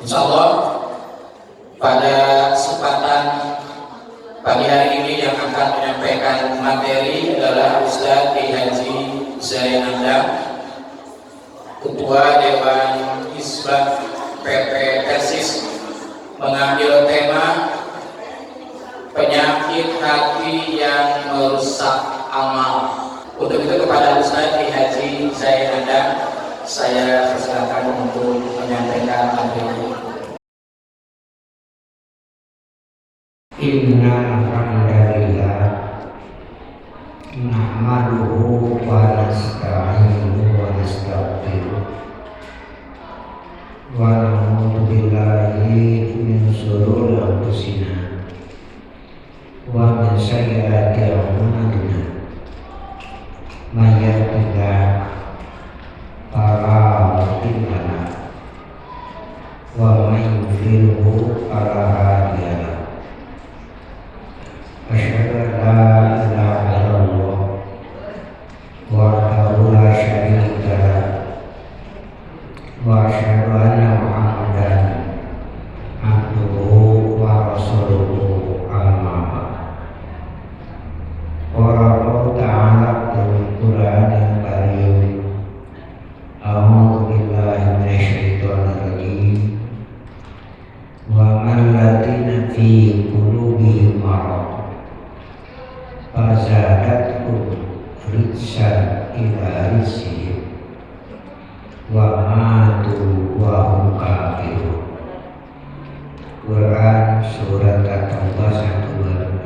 Insyaallah pada kesempatan pagi hari ini yang akan menyampaikan materi adalah Ustadz Kiai Haji Zain Andam, Ketua Dewan Hizbah PP Persis, mengambil tema penyakit hati yang merusak amal. Untuk itu kepada Ustadz Kiai Haji Zain Andam, saya persilakan untuk menyampaikan materi. Innal hamdalillah nahmaduhu wa nasta'inuhu wa nastaghfiruh wa na'udzu billahi min shururi anfusina wa min sayyiati a'malina may yahdihillahu fala mudilla lahu wa may yudlilhu fala hadiya lahu. Asyhadu an la ilaha illallah wahdahu la syarika lahu wa asyhadu anna Muhammadan abduhu wa rasuluhu amma ba'd. Qala Allah ta'ala fil Qur'anil Karim, a'udzu billahi minasyaitonir rajim, wa man ladina fi qulubihim marad fazadatkum rijsan ila rijsihim wa matu wa hum kafirun. Quran surat At-Taubah 1:2.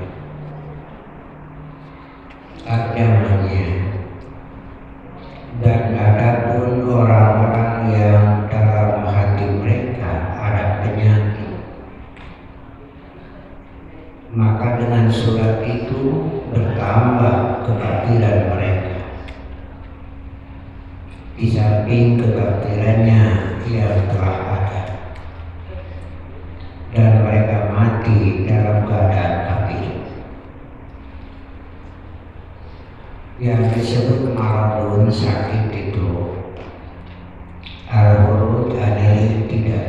Artinya, dan adapun orang-orang yang dalam hati mereka ada penyakit, maka dengan surat itu bertambah kebatilan mereka, di samping kebatilannya yang telah ada, dan mereka mati dalam keadaan kafir. Yang disebut maradun sakit itu al-hurud adalah tidak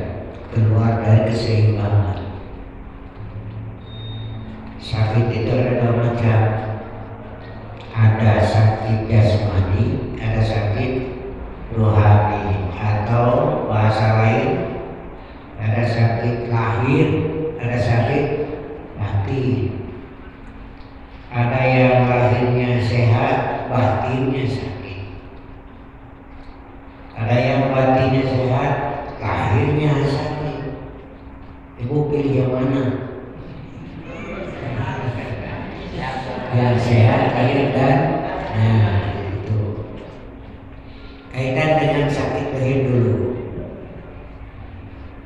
keluar dari keseimbangan. Sakit itu ada dua macam, ada sakit jasmani, ada sakit rohani, atau bahasa lain ada sakit lahir, ada sakit batin. Ada yang lahirnya sehat, batinnya sakit. Ada yang batinnya sehat, lahirnya sakit. Ibu pilih yang mana? Yang sehat, lahir dan itu. Kaitan dengan sakit lahir dulu.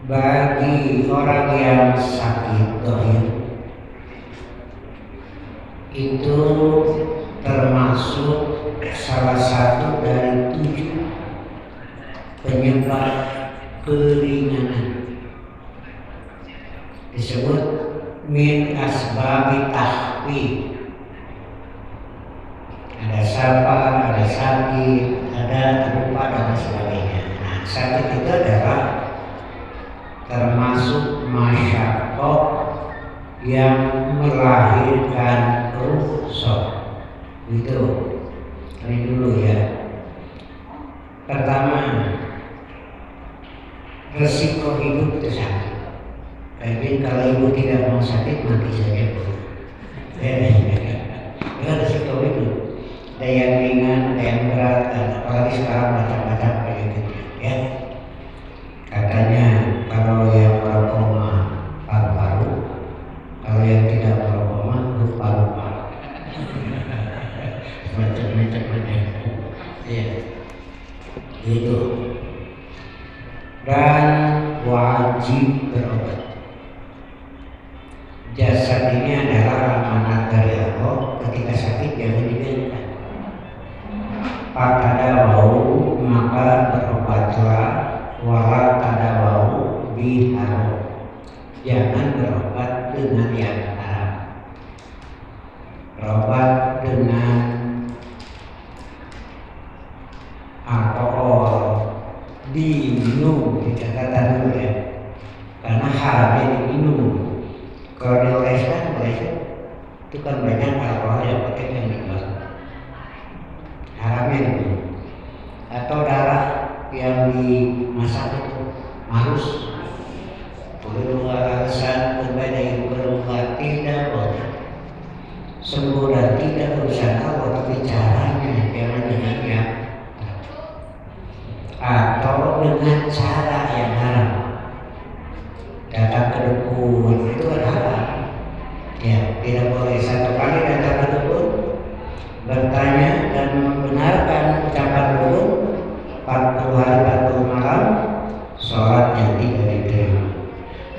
Bagi orang yang sakit lahir itu termasuk salah satu dari 7 penyebab keringanan, disebut min asbabi tahwi. Ada sabar, ada sakit, ada lupa dan sebagainya. Nah, sakit itu adalah termasuk masyaqqah yang melahirkan rukhsah. Itu ini dulu ya. Pertama, resiko hidup itu sakit. Jadi kalau ibu tidak mau sakit, mati saja. Ya, resiko itu. Ada yang ringan, ada yang berat, apalagi sekarang macam-macam kayak gitu ya. Katanya kalau yang merokok mah paru-paru, kalau yang tidak merokok mah lupa-lupa. Macam-macam ya. Itu. Dan wajib berobat. Jasad ini adalah amanat dari Allah, ketika sakit jangan dibiarkan. Fatadawau, maka berobatlah, wala tadawau biharam, jangan berobat dengan yang haram. Berobat dengan alkohol, diminum, dikatakan dulu ya, haramnya diminum. Kalau dioleskan boleh, itu kan banyak alkohol yang pakai yang dibuat. Haramnya diminum. Atau darah yang dimasak itu harus berubah alasan berbeda yang berubah tidak boleh. Sembuh dan tidak berusaha tapi caranya jangan dengan yang atau dengan cara yang haram. Datang ke dukun itu kan haram. Ya, tidak boleh satu kali datang ke dukun bertanya dan membenarkan ucapan dukun 40 hari 40 malam sholatnya tidak diterima.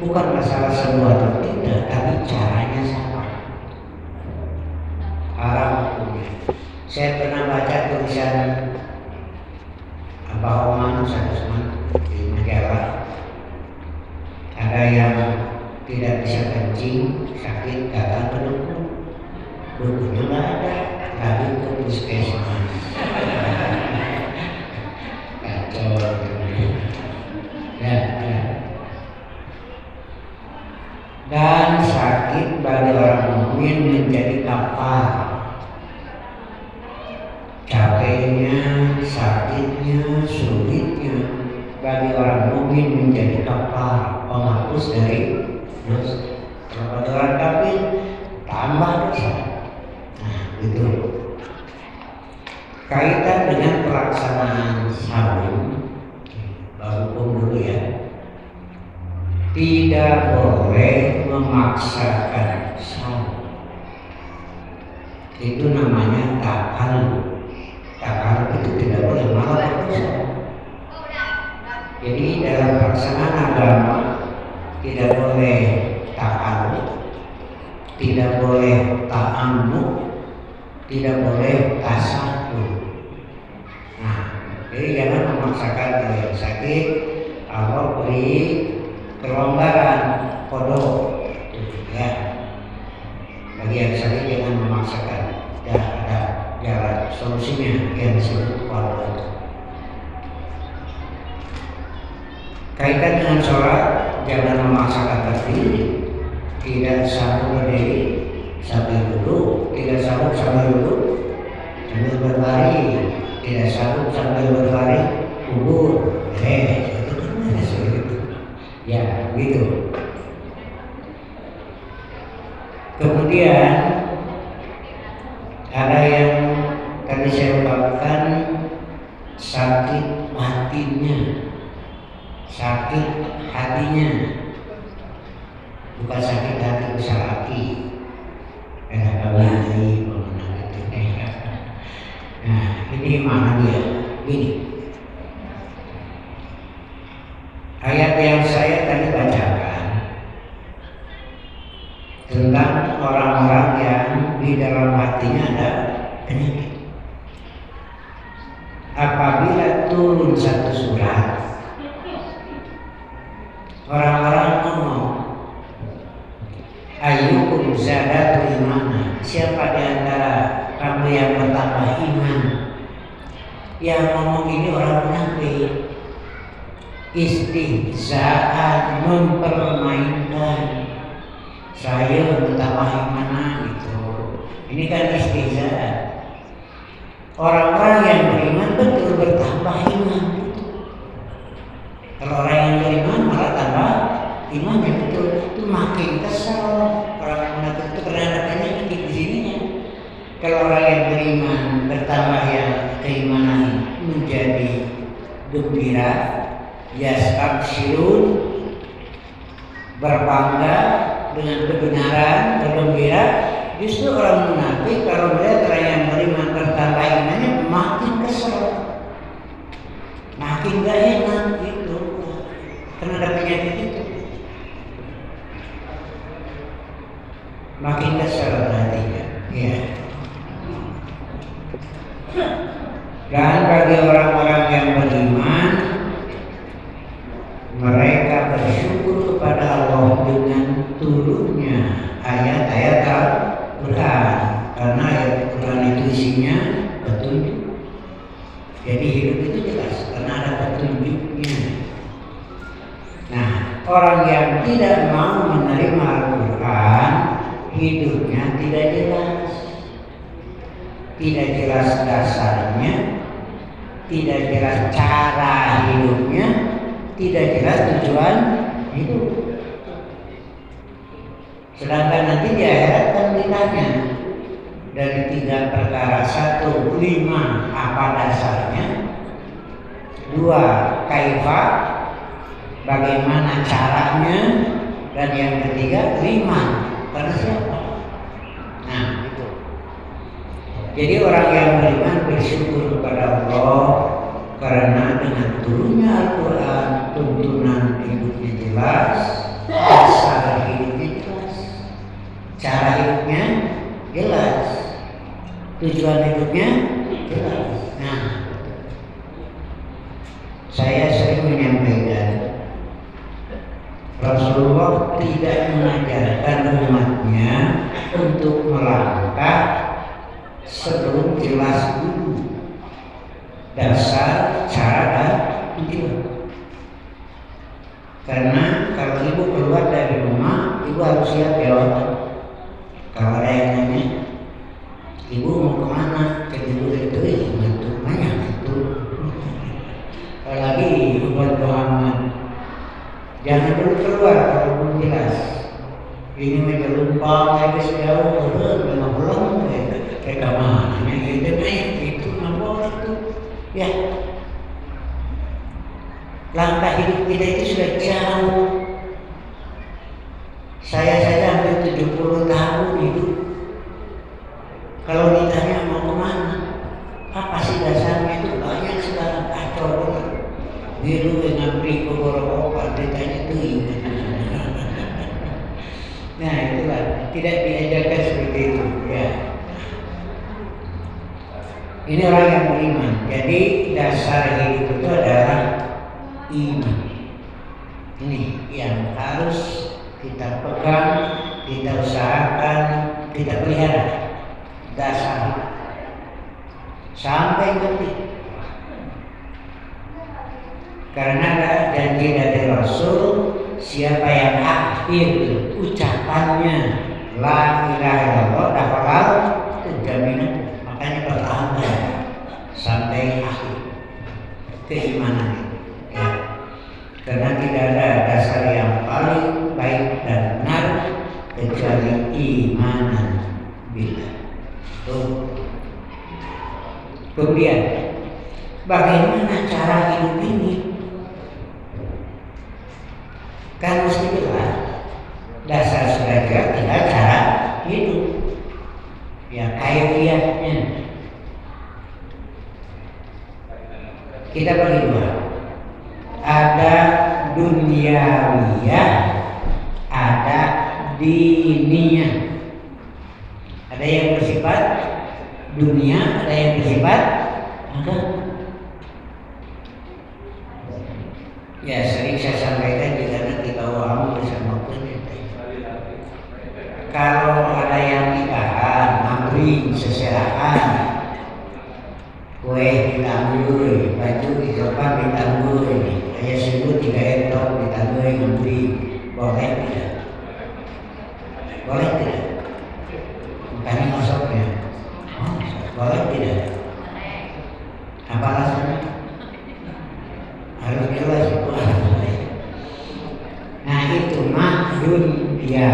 Bukan masalah semua atau tidak, tapi caranya sama. Haram hukumnya. Saya pernah baca tulisan Abah Oman Usman di majalah. Ada yang tidak bisa kencing, sakit, datang ke dukun. Dukunnya nggak ada, lagi ke puskesmas. Kacau. Ya. Dan sakit bagi orang mukmin menjadi kafar. Capeknya, sakitnya, sulitnya bagi orang mukmin menjadi kafar, penghapus dari dosa. Kalau bagi orang kafir tambah dosa. Nah, itu kaitan dengan pelaksanaan saum, hukum dulu ya. Tidak boleh memaksakan saum. Itu namanya takalluf. Takalluf itu tidak boleh, malah berdosa. Jadi dalam pelaksanaan agama tidak boleh takalluf, tidak boleh ta'ammud, tidak boleh tasaddud. Nah, jadi jangan memaksakan kalau yang sakit Allah beri kelonggaran kodok ya. Bagi yang sakit jangan memaksakan, ya ada jalan solusinya yang disebut kodok. Kaitan dengan sholat, jangan memaksakan berdiri, tidak sanggup berdiri sambil duduk, tidak sanggup sambil duduk sambil berbaring, tidak sanggup sambil berbaring kubur. Itu kan ada seperti ya, gitu. Kemudian ada yang tadi saya ungkapkan sakit hatinya, sakit hatinya, bukan sakit hati usaha hati. Nah, ini mana dia? Ini ayat yang saya tadi bacakan tentang orang-orang yang di dalam hatinya ada penyakit. Apabila turun satu surat, orang-orang ngomong, ayyukum zadatu imana, siapa di antara kamu yang bertambah iman? Yang ngomong ini orang munafik, istihzaan, mempermainkan. Saya bertambah iman gitu. Ini kan istihzaan. Orang-orang yang beriman betul bertambah iman. Kalau orang yang beriman malah tambah iman, ya betul. Itu makin kesal orang munafik itu karena ada penyakit di sininya. Kalau orang yang beriman bertambah yang keimanan menjadi gembira, yastabshirun, berbangga dengan kebenaran, bergembira. Justru orang munafik kalau melihat orang yang beriman bertambah imannya makin kesal, makin gak enak gitu, karena ada penyakit itu. Makin kesal hatinya, ya. Dan bagi orang-orang yang beriman, mereka bersyukur kepada Allah dengan turunnya ayat-ayat Al-Quran, karena ayat Al-Quran itu isinya petunjuk. Jadi hidup itu jelas karena ada petunjuknya. Nah, Orang yang tidak mau menerima Al-Quran, hidupnya tidak jelas. Tidak jelas dasarnya, tidak jelas cara hidupnya, tidak jelas tujuan hidup. Sedangkan nanti di akhirat kan ditanya dari 3 perkara. 1, 5 apa dasarnya. 2, kaifa, bagaimana caranya. Dan yang ketiga, 5, karena siapa. Nah itu. Jadi orang yang beriman bersyukur kepada Allah karena dengan turunnya Al-Quran, tuntunan hidupnya jelas, dasar hidupnya jelas, cara hidupnya jelas, tujuan hidupnya jelas. Nah, saya sering menyampaikan Rasulullah tidak mengajarkan umatnya untuk melangkah sebelum jelas dulu dasar, cara, dan tujuan. Karena kalau ibu keluar dari rumah, ibu harus siap jawaban. Kalau ada yang nanya, ibu mau kemana? Ibu itu untuk banyak itu. Apalagi buat Muhammad, jangan dulu keluar kalau belum jelas. Ini meja lupa, habis jauh, belum, kayak mana? Itu nampak itu. Ya, langkah hidup kita itu sudah jauh. Saya saja hampir 70 tahun hidup. Kalau ditanya mau kemana, apa sih dasarnya itu banyak sekarang kacau. Biru dengan beri kogor-kogor, ditanya itu. Nah itulah, tidak diajarkan seperti itu. Ya. Ini orang yang beriman. Jadi dasar hidup itu adalah iman. Ini yang harus kita pegang, kita usahakan, kita pelihara. Dasar sampai mati. Karena ada janji dari Rasul, siapa yang akhir ucapannya la ilaha illallah dafal jaminan, makanya pertahankan sampai akhir keimanan. Ya. Karena tidak ada dasar yang paling baik dan benar kecuali imanan billah. Kemudian bagaimana cara hidup ini? Kan mesti jelas. Dasar sudah jelas, tinggal cara hidup. Ya, kaifiatnya. Kita bagi dua. Ada duniawiyah, ada diniyah. Ada yang bersifat dunia, ada yang bersifat agama. Ya, sering saya sampaikan juga nanti bahwa kamu bersama punya. Kalau ada yang nikahan, ngambring, seserahan, kue ditangguh, baju disopan ditangguh, kayak subuh 3 entok ditangguh ngambring, boleh tidak? Boleh tidak? Bukannya masuknya, boleh tidak? Apa alasannya? Harus jelas itu. Nah itu mah dunia,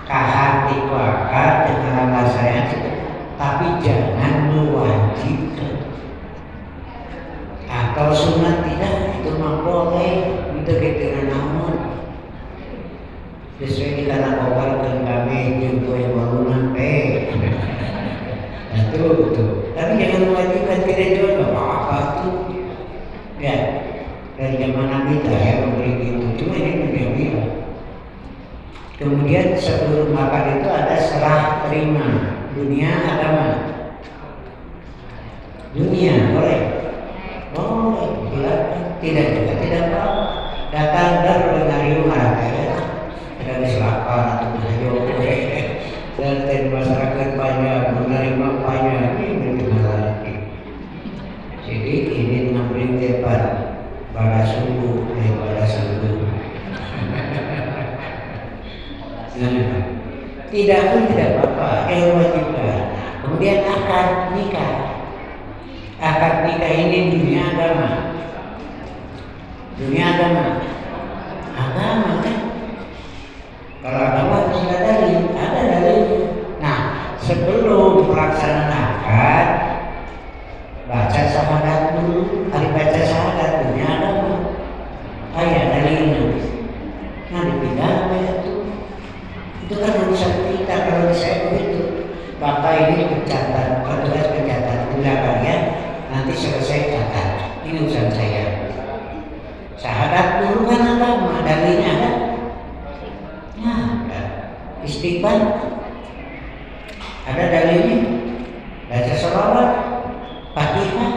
kahati wakar dengan alasannya, tapi jangan mewajibkan. Atau sunat tidak, itu mah boleh, itu kita namun sesuai kita lakukan kami jumpa yang bangunan itu. Tapi jangan mewajibkan, tidak juga apa-apa tuh. Ya, dari zaman Nabi ya memberi gitu. Cuma ini dunia. Kemudian sebelum makan itu ada serah terima. Dunia agama. Dunia boleh. Boleh. Tidak juga tidak apa. Datang dari rumah dari selatan atau dari dan masyarakat banyak menerima banyak ini lagi. Jadi ini memberi depan pada subuh daripada subuh. tidak pun tidak apa-apa, wajibkan. Kemudian akad nikah. Akad nikah ini dunia agama. Dunia agama. Agama kan? Kalau agama harus ada dalil, ada dalilnya. Nah, sebelum pelaksanaan akad, baca syahadat dulu. Hari baca syahadat dunia agama. Ayat dalilnya. Nah, dipindah ayat itu. Itu kan urusan kita. Kalau saya begitu, Bapak ini mencatat, petugas mencatat ulang ya. Nanti selesai catat. Ini urusan saya. Syahadat dulu kan agama, dalilnya ada. Nah, istighfar ada dalilnya. Baca sholawat, Fatihah,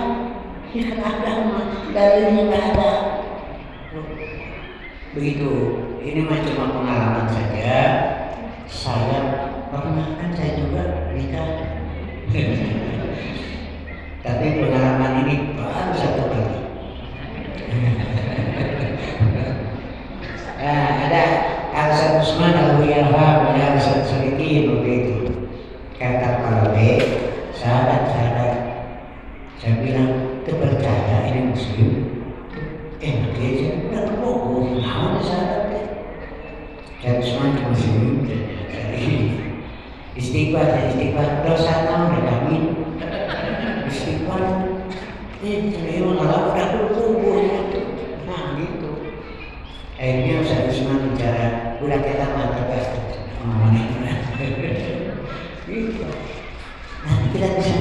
ya kan agama, dalilnya nggak ada. Begitu. Ini cuma pengalaman saja. Saya pernah kan saya juga nikah. Tapi pengalaman ini baru satu kali. Ada Al-San Usman Al-Wiyalha pada Al-San Salikin begitu. Kata kalau sahabat. Saya bilang, terpercaya ini muslim. Enak aja, udah kok mau sahabat. Saya Usman muslim. Istighfar dosa tahu udah kami. Istighfar, saya malah udah kubur. Nah gitu. Akhirnya saya Usman bicara, udah kita mantap ya. Gitu. Nanti kita bisa.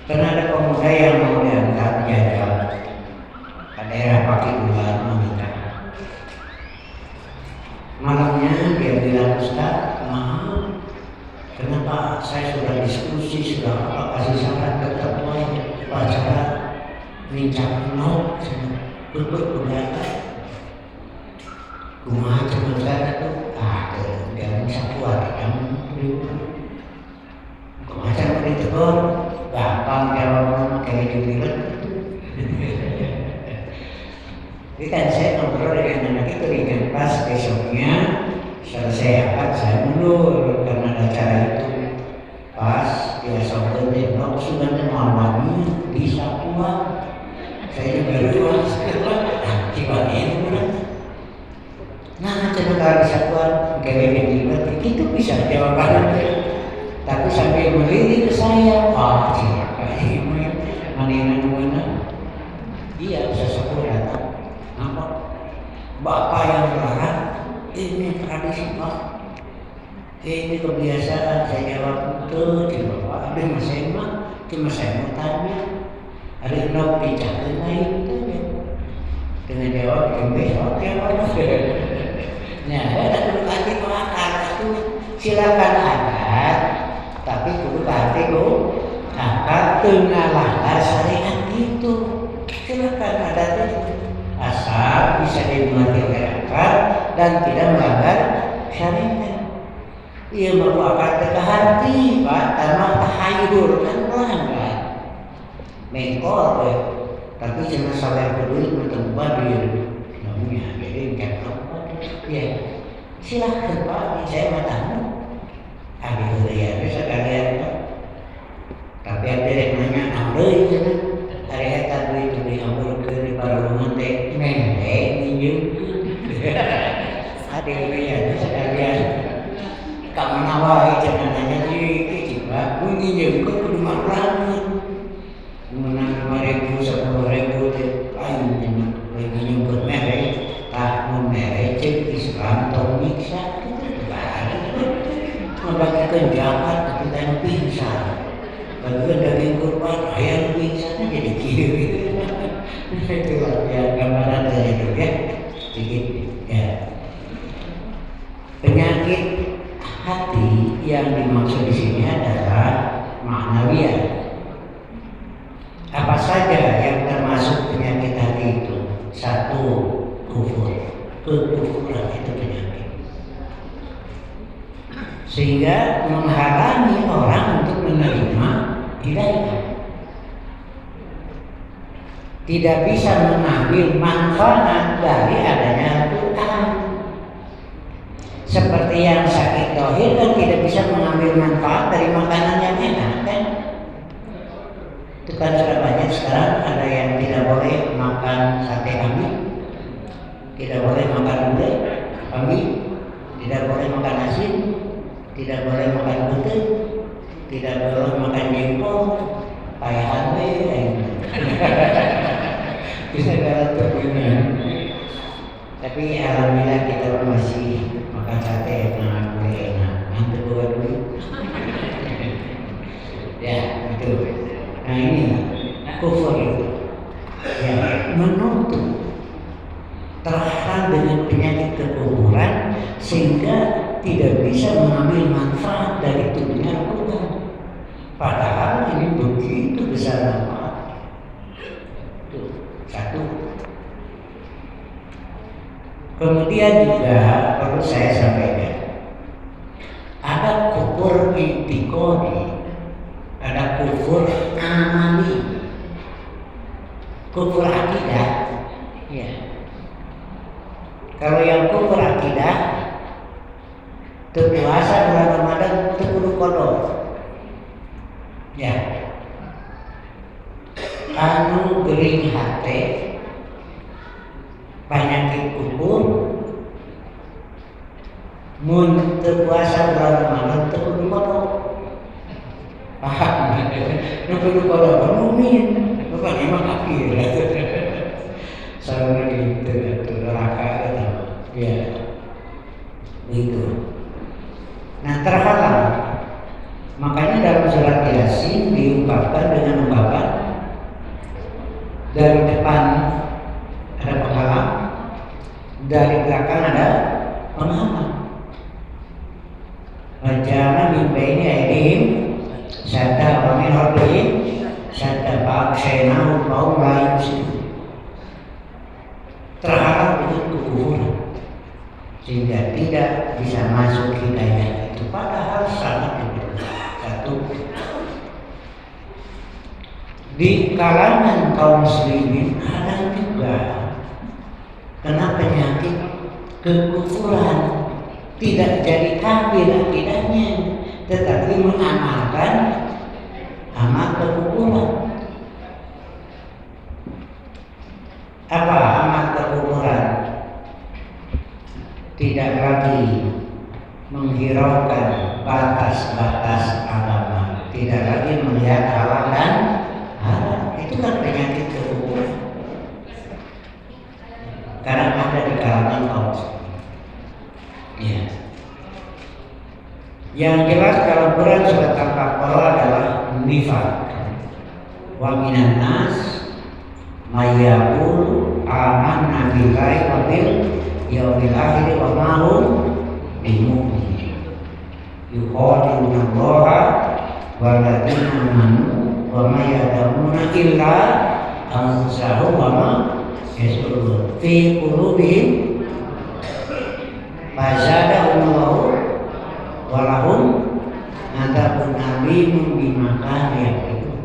Pernah ada pemuda yang mau diangkat jalan ke daerah Paki Bulan menikah. Malamnya dia bilang, Ustaz, maaf, kenapa saya sudah diskusi, sudah apa, kasih saran tetap pacaran, nincak nol, berbeda. Kumaha cuma saya itu, dia bisa kuat, kamu kumaha cuma ditegur, gampang jawabnya kayak dibilang. Jadi kan saya ngobrol dengan anak itu dengan pas besoknya selesai akad saya mundur karena ada acara itu. Pas dia sobat dia bilang sudah malamnya bisa kuat. Saya juga luas nanti ini bilang. Nah kalau bisa kuat gaya dibilang itu bisa jawabannya. Tapi sampai melirik ke saya, siapa ini mana? Iya bisa sepuluh datang. Apa? Bapak yang melarang, ini tradisi Pak. Ini kebiasaan. Saya jawab betul, Bapak. Ada masalah, cuma saya mau tanya. Ada yang bicara lain itu ya. Dengan jawab yang besok jawab. Nah, ada kudu hati ku akad itu silakan akad, tapi kudu hati ku akad tengah langgar syariat itu. Silakan ada itu. Asal bisa dimengerti oleh akad dan tidak melanggar syariat. Ia perlu akad ke hati, Pak, tanpa tahayul kan melanggar. Mengkor, tapi jangan sampai peduli bertempat di namanya. Jadi enggak apa. Ya, silahkan Pak, saya mau tahu. Ada ya, bisa kalian Pak. Tapi ada yang nanya, ada itu kan? Ada tadi itu di ambil ke para rumah teh, minjem. Ada ya, bisa kalian. Kamu nawai jangan nanya sih, Pak. Minjem ke rumah banget. Menang 5.000, 10.000 teh, lain jangan lagi nyumput merek. Tahun merek Islam atau miksa itu balik. Membagikan jahat tapi tak pingsan. Bagian daging kurban ayam pingsan jadi kiri. Itu ya gambaran saya itu ya. Sedikit ya. Penyakit hati yang dimaksud di sini adalah ma'nawiyah. Apa saja yang termasuk penyakit hati itu? Satu, kufur. Kekufuran itu penyakit. Sehingga menghalangi orang untuk menerima hidayah. Tidak bisa mengambil manfaat dari adanya Al-Quran. Seperti Seperti yang sakit dohir kan tidak bisa mengambil manfaat dari makanan yang enak kan? Itu kan sudah banyak sekarang ada yang tidak boleh makan sate kambing, tidak boleh makan gulai kambing, tidak boleh makan asin, tidak boleh makan putih, tidak boleh makan jengkol, payahan bisa dalam tubuhnya. Tapi alhamdulillah kita masih makan sate enak, gulai enak, nanti buat duit. Ya itu. Nah ini kufur itu. Ya menutup, terhalang dengan penyakit kekufuran sehingga tidak bisa mengambil manfaat dari dunia Tuhan. Padahal ini begitu besar manfaat. Itu satu. Kemudian juga perlu saya sampaikan, ada kufur intikodi, ada kufur amali, kufur akidah. Ya. Kalau yang kufur akidah, puasa bulan Ramadan kudu kodok. Ya. Anu gering hate, penyakit kubur, mun puasa bulan Ramadan kudu kodok. Paham? Kudu kodok mukmin, bukan emang kafir. Sama gitu, neraka itu. Ya. Begitu. Nah terhalang, makanya dalam surat Yasin diungkapkan dengan ungkapan dari depan ada penghalang, dari belakang ada penghalang. Wajahnya mimpi ini aidihim sadda wa min khalfihim sadda fa'akshaynahum fahum la yubsirun. Terhalang dengan kekufuran sehingga tidak bisa masuk hidayah itu, padahal sangat diperlukan. Satu, di kalangan kaum muslimin ada juga kena penyakit kekufuran, tidak jadi kafir akidahnya, tetapi mengamalkan amal kekufuran. Apa amal kekufuran? Tidak lagi menghiraukan batas-batas agama, tidak lagi melihat halal dan haram. Itu kan penyakit kekufuran. Karena ada di kalangan kaum. Ya. Yang jelas kalau Quran surat Al-Baqarah adalah nifaq. Wa minan nas mayyaqulu amanna billahi wa bil yaumil akhir wa ma hum bimu'minin. Yuqatiluna Allaha wal ladzina amanu wa ma yad'una illa anfusahum wa ma yashurun fi qulubihim fazadahumullahu wa lahum adzabun alimun bima kanu yaktubun.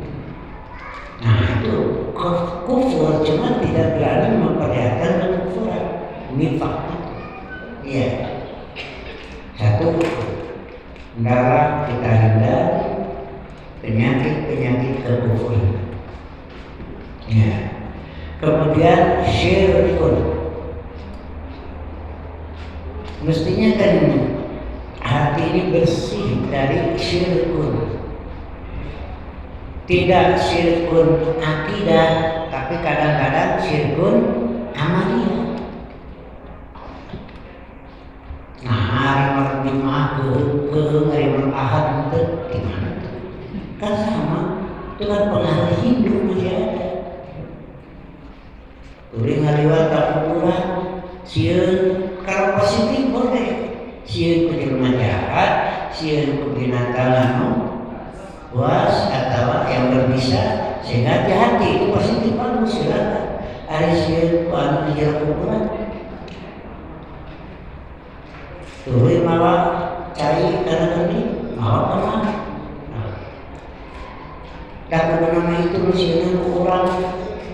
Nah itu kufur, cuma tidak berani memperlihatkan kekufuran, nifaq. Iya. Satu, hendaklah kita hindari penyakit-penyakit kekufuran. Ya. Kemudian syirkun. Mestinya kan hati ini bersih dari syirkun. Tidak syirkun akidah, tapi kadang-kadang syirkun amaliyah. Nah, hari malam Jumat ke hari malam Ahad itu gimana? Kan sama, itu kan pengaruh Hindu masih ada. Uring ngaliwat kuburan, sieun kalau positif boleh, sieun ke jelema jahat, sieun ke binatang anu buas atau yang berbisa sehingga hati itu positif, bagus silakan. Ada sieun ku anu di jalan kuburan. Turun mawa cari karena ini mawa kemana? Dah nama itu mestinya orang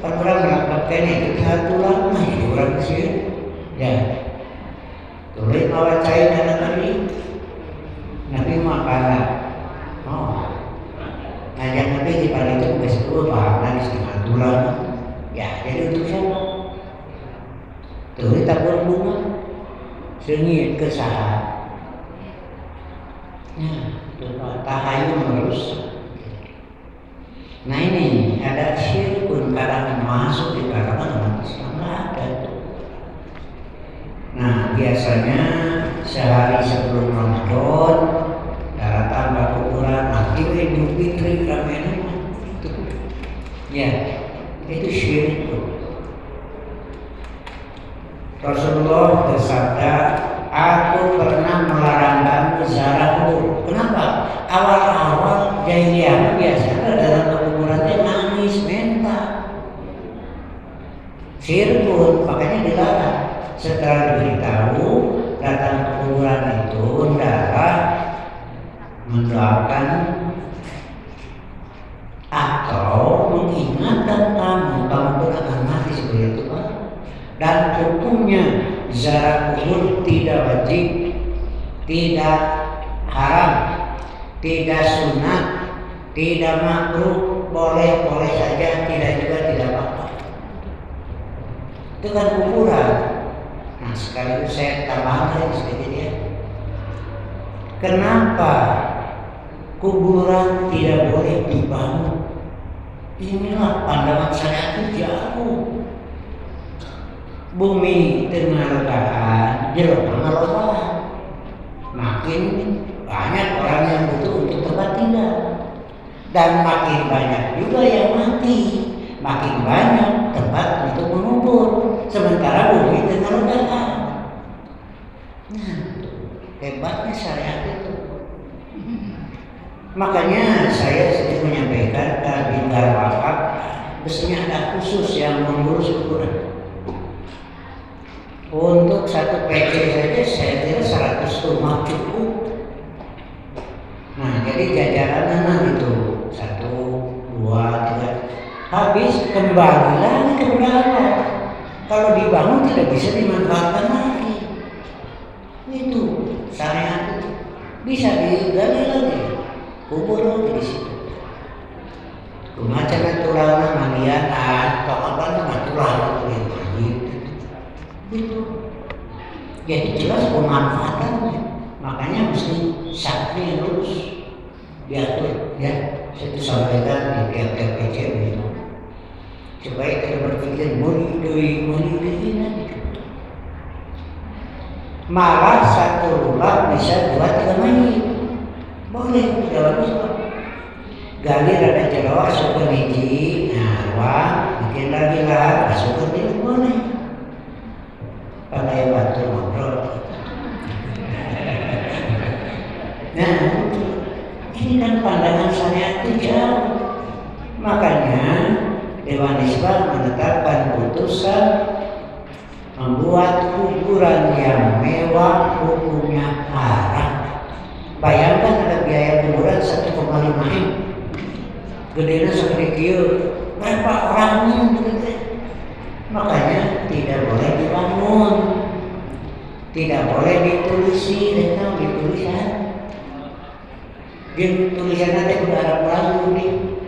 melakukan itu satu lama orang sih, ya. Turun mawa cari karena ini pala. Oh. Ngajak nabi di pala itu bukan sepuluh pahala di setengah bulan. Ya, jadi untuk siapa? Tuh tabur bunga, sengit ke saha. Ya, tahayul merusak. Nah ini ada syirkun kadang masuk di kalangan umat Islam, nggak ada tuh. Nah biasanya sehari sebelum Ramadan datang ke kuburan, nanti Idul Fitri ramai itu, ya itu syirkun. Rasulullah bersabda, aku pernah melarang kamu ziarah kubur. Kenapa? Awal-awal jahiliyah biasanya dalam kuburannya nangis, minta syirkun, makanya dilarang. Setelah diberitahu datang ke kuburan itu hendaklah mendoakan atau mengingatkan kamu pun akan mati seperti itu, Pak. Dan hukumnya ziarah kubur tidak wajib, tidak haram, tidak sunat, tidak makruh, boleh saja, tidak juga tidak apa-apa. Itu kan kuburan. Nah sekaligus saya tambahkan sedikit ya. Kenapa kuburan tidak boleh dibangun? Inilah pandangan saya itu jauh. Bumi tengarukan jelema ngalobaan. Makin banyak orang yang butuh untuk tempat tinggal, dan makin banyak juga yang mati, makin banyak tempat untuk mengubur. Sementara bumi tengarukan. Nah, hebatnya syariat itu. Makanya saya sering menyampaikan binggar wakaf biasanya ada khusus yang mengurus kuburan. Untuk satu PC saja saya kira 100 rumah cukup. Nah jadi jajaran itu 1, 2, 3 habis kembali lagi ke belakang. Kalau dibangun tidak bisa dimanfaatkan lagi. Itu syariat itu bisa digali lagi, kubur lagi di situ. Kumacana tulang mandian atau apa nama tulang itu. Jadi jelas pemanfaatannya. Makanya mesti santri yang lurus diatur ya. Saya itu sampaikan di tiap-tiap PC begitu. Supaya kita berpikir muli nanti. Malah satu rumah bisa 2-3 mayit. Boleh tidak bisa. Gali rada jero asup ke hiji, nah ruang bikin lagi lah asup ke hiji boleh. Pakai batu ngobrol. Nah, ini kan pandangan syariat itu jauh. Makanya Dewan Islam menetapkan putusan membuat kuburan yang mewah hukumnya haram. Bayangkan ada biaya kuburan 1,5 M. Gedenya seperti kieu. Berapa orangnya gitu. Makanya tidak boleh dibangun, tidak boleh ditulisi, dengan ditulisan. Dia tulisannya ada udah Arab lagu nih,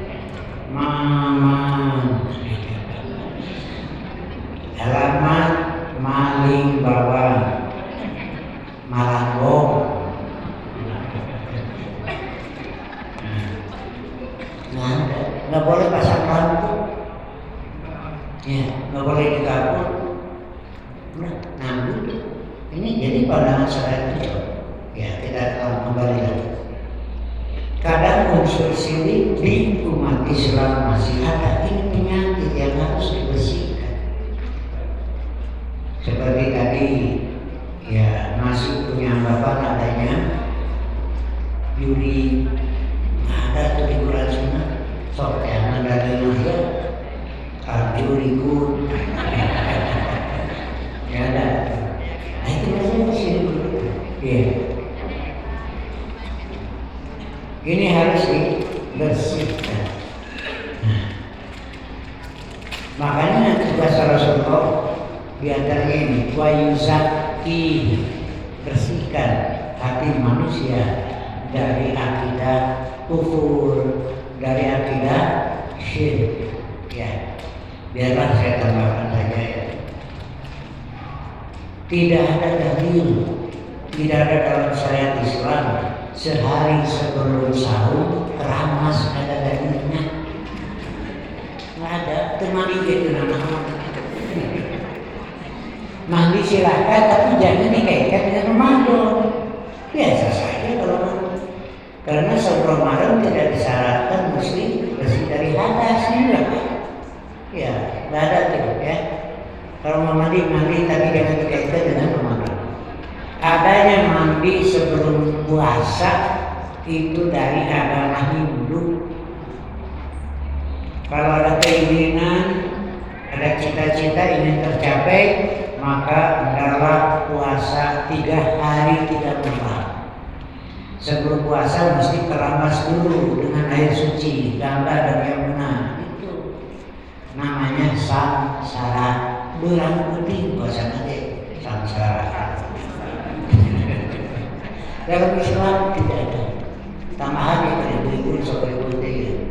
alamat maling bawang, Malangbong. Nah, nggak boleh pasang lampu. Ya, nggak boleh digabung. Nah, gitu. Ini jadi pandangan syariat itu. Ya, kita kembali lagi. Kadang unsur syirik di umat Islam masih ada. Ini penyakit yang harus dibersihkan. Seperti tadi, ya masih punya anggapan adanya juri. Ada tuh di Quran Sunnah. Sok jangan dari manusia. Juriku ya ada. Nah itu maksudnya sih. Iya. Ini harus dibersihkan. Nah, makanya tugas Rasulullah di antaranya ini wa yuzakki, bersihkan hati manusia dari akidah kufur, dari akidah syirik. Ya, biarlah saya tambahkan saja ya. Tidak ada dalil, tidak ada dalam syariat Islam sehari sebelum sahur keramas ada dalilnya. Nggak ada, temani gitu nama. Mandi silakan, tapi jangan dikaitkan dengan Ramadan. Biasa saja kalau mandi. Karena sebelum Ramadan tidak disyaratkan mesti bersih dari hadas, enggak. Ya, nggak ada tuh ya. Kalau mau mandi tapi jangan dikaitkan dengan Ramadan. Adanya mandi sebelum puasa itu dari agama Hindu. Kalau ada keinginan, ada cita-cita ingin tercapai, maka hendaklah puasa 3 hari 3 malam. Sebelum puasa mesti keramas dulu dengan air suci, Gangga dan Yamuna. Itu namanya samsara. Berang putih bahasa nanti samsara. Dalam Islam tidak ada tambahan yang ibu-ibu sampai putih.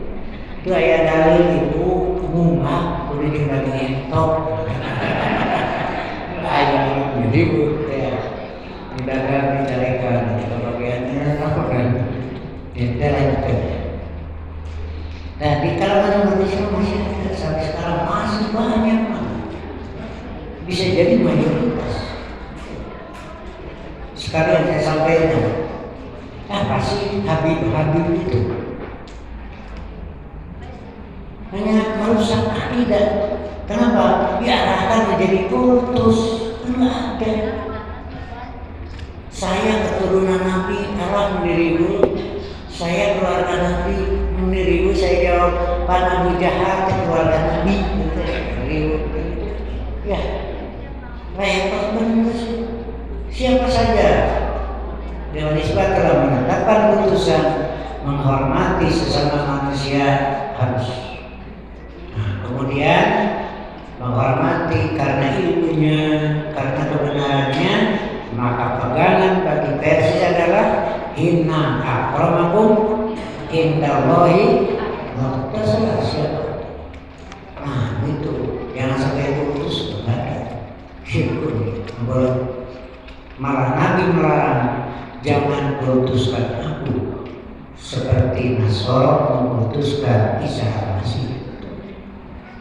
Itu ayat dalil ibu bunga boleh dibagi entok. Ayat ibu ya didagang dicarikan kebagiannya apa kan? Kita lanjutkan. Nah di kalangan manusia masih ada sampai sekarang masih banyak. Bisa jadi mayoritas. Sekalian saya sampaikan, apa sih Habib itu? Hanya merusak akidah. Kenapa? Diarahkan menjadi kultus. Enggak ada. Saya keturunan Nabi, Allah mendirimu. Saya keluarga Nabi, mendirimu. Saya jawab, Pak Nabi Jahat, keluarga Nabi. Ya. Repot benar sih. Siapa saja Dewan Isbat telah menetapkan putusan menghormati sesama manusia harus. Nah, kemudian menghormati karena ilmunya, karena kebenarannya, maka pegangan bagi Persis adalah inna akramakum indallahi atqakum. Nah itu jangan sampai putus kepada syirkun. Malah Nabi melarang jangan putuskan aku seperti Nasoro memutuskan Isa al-Masih.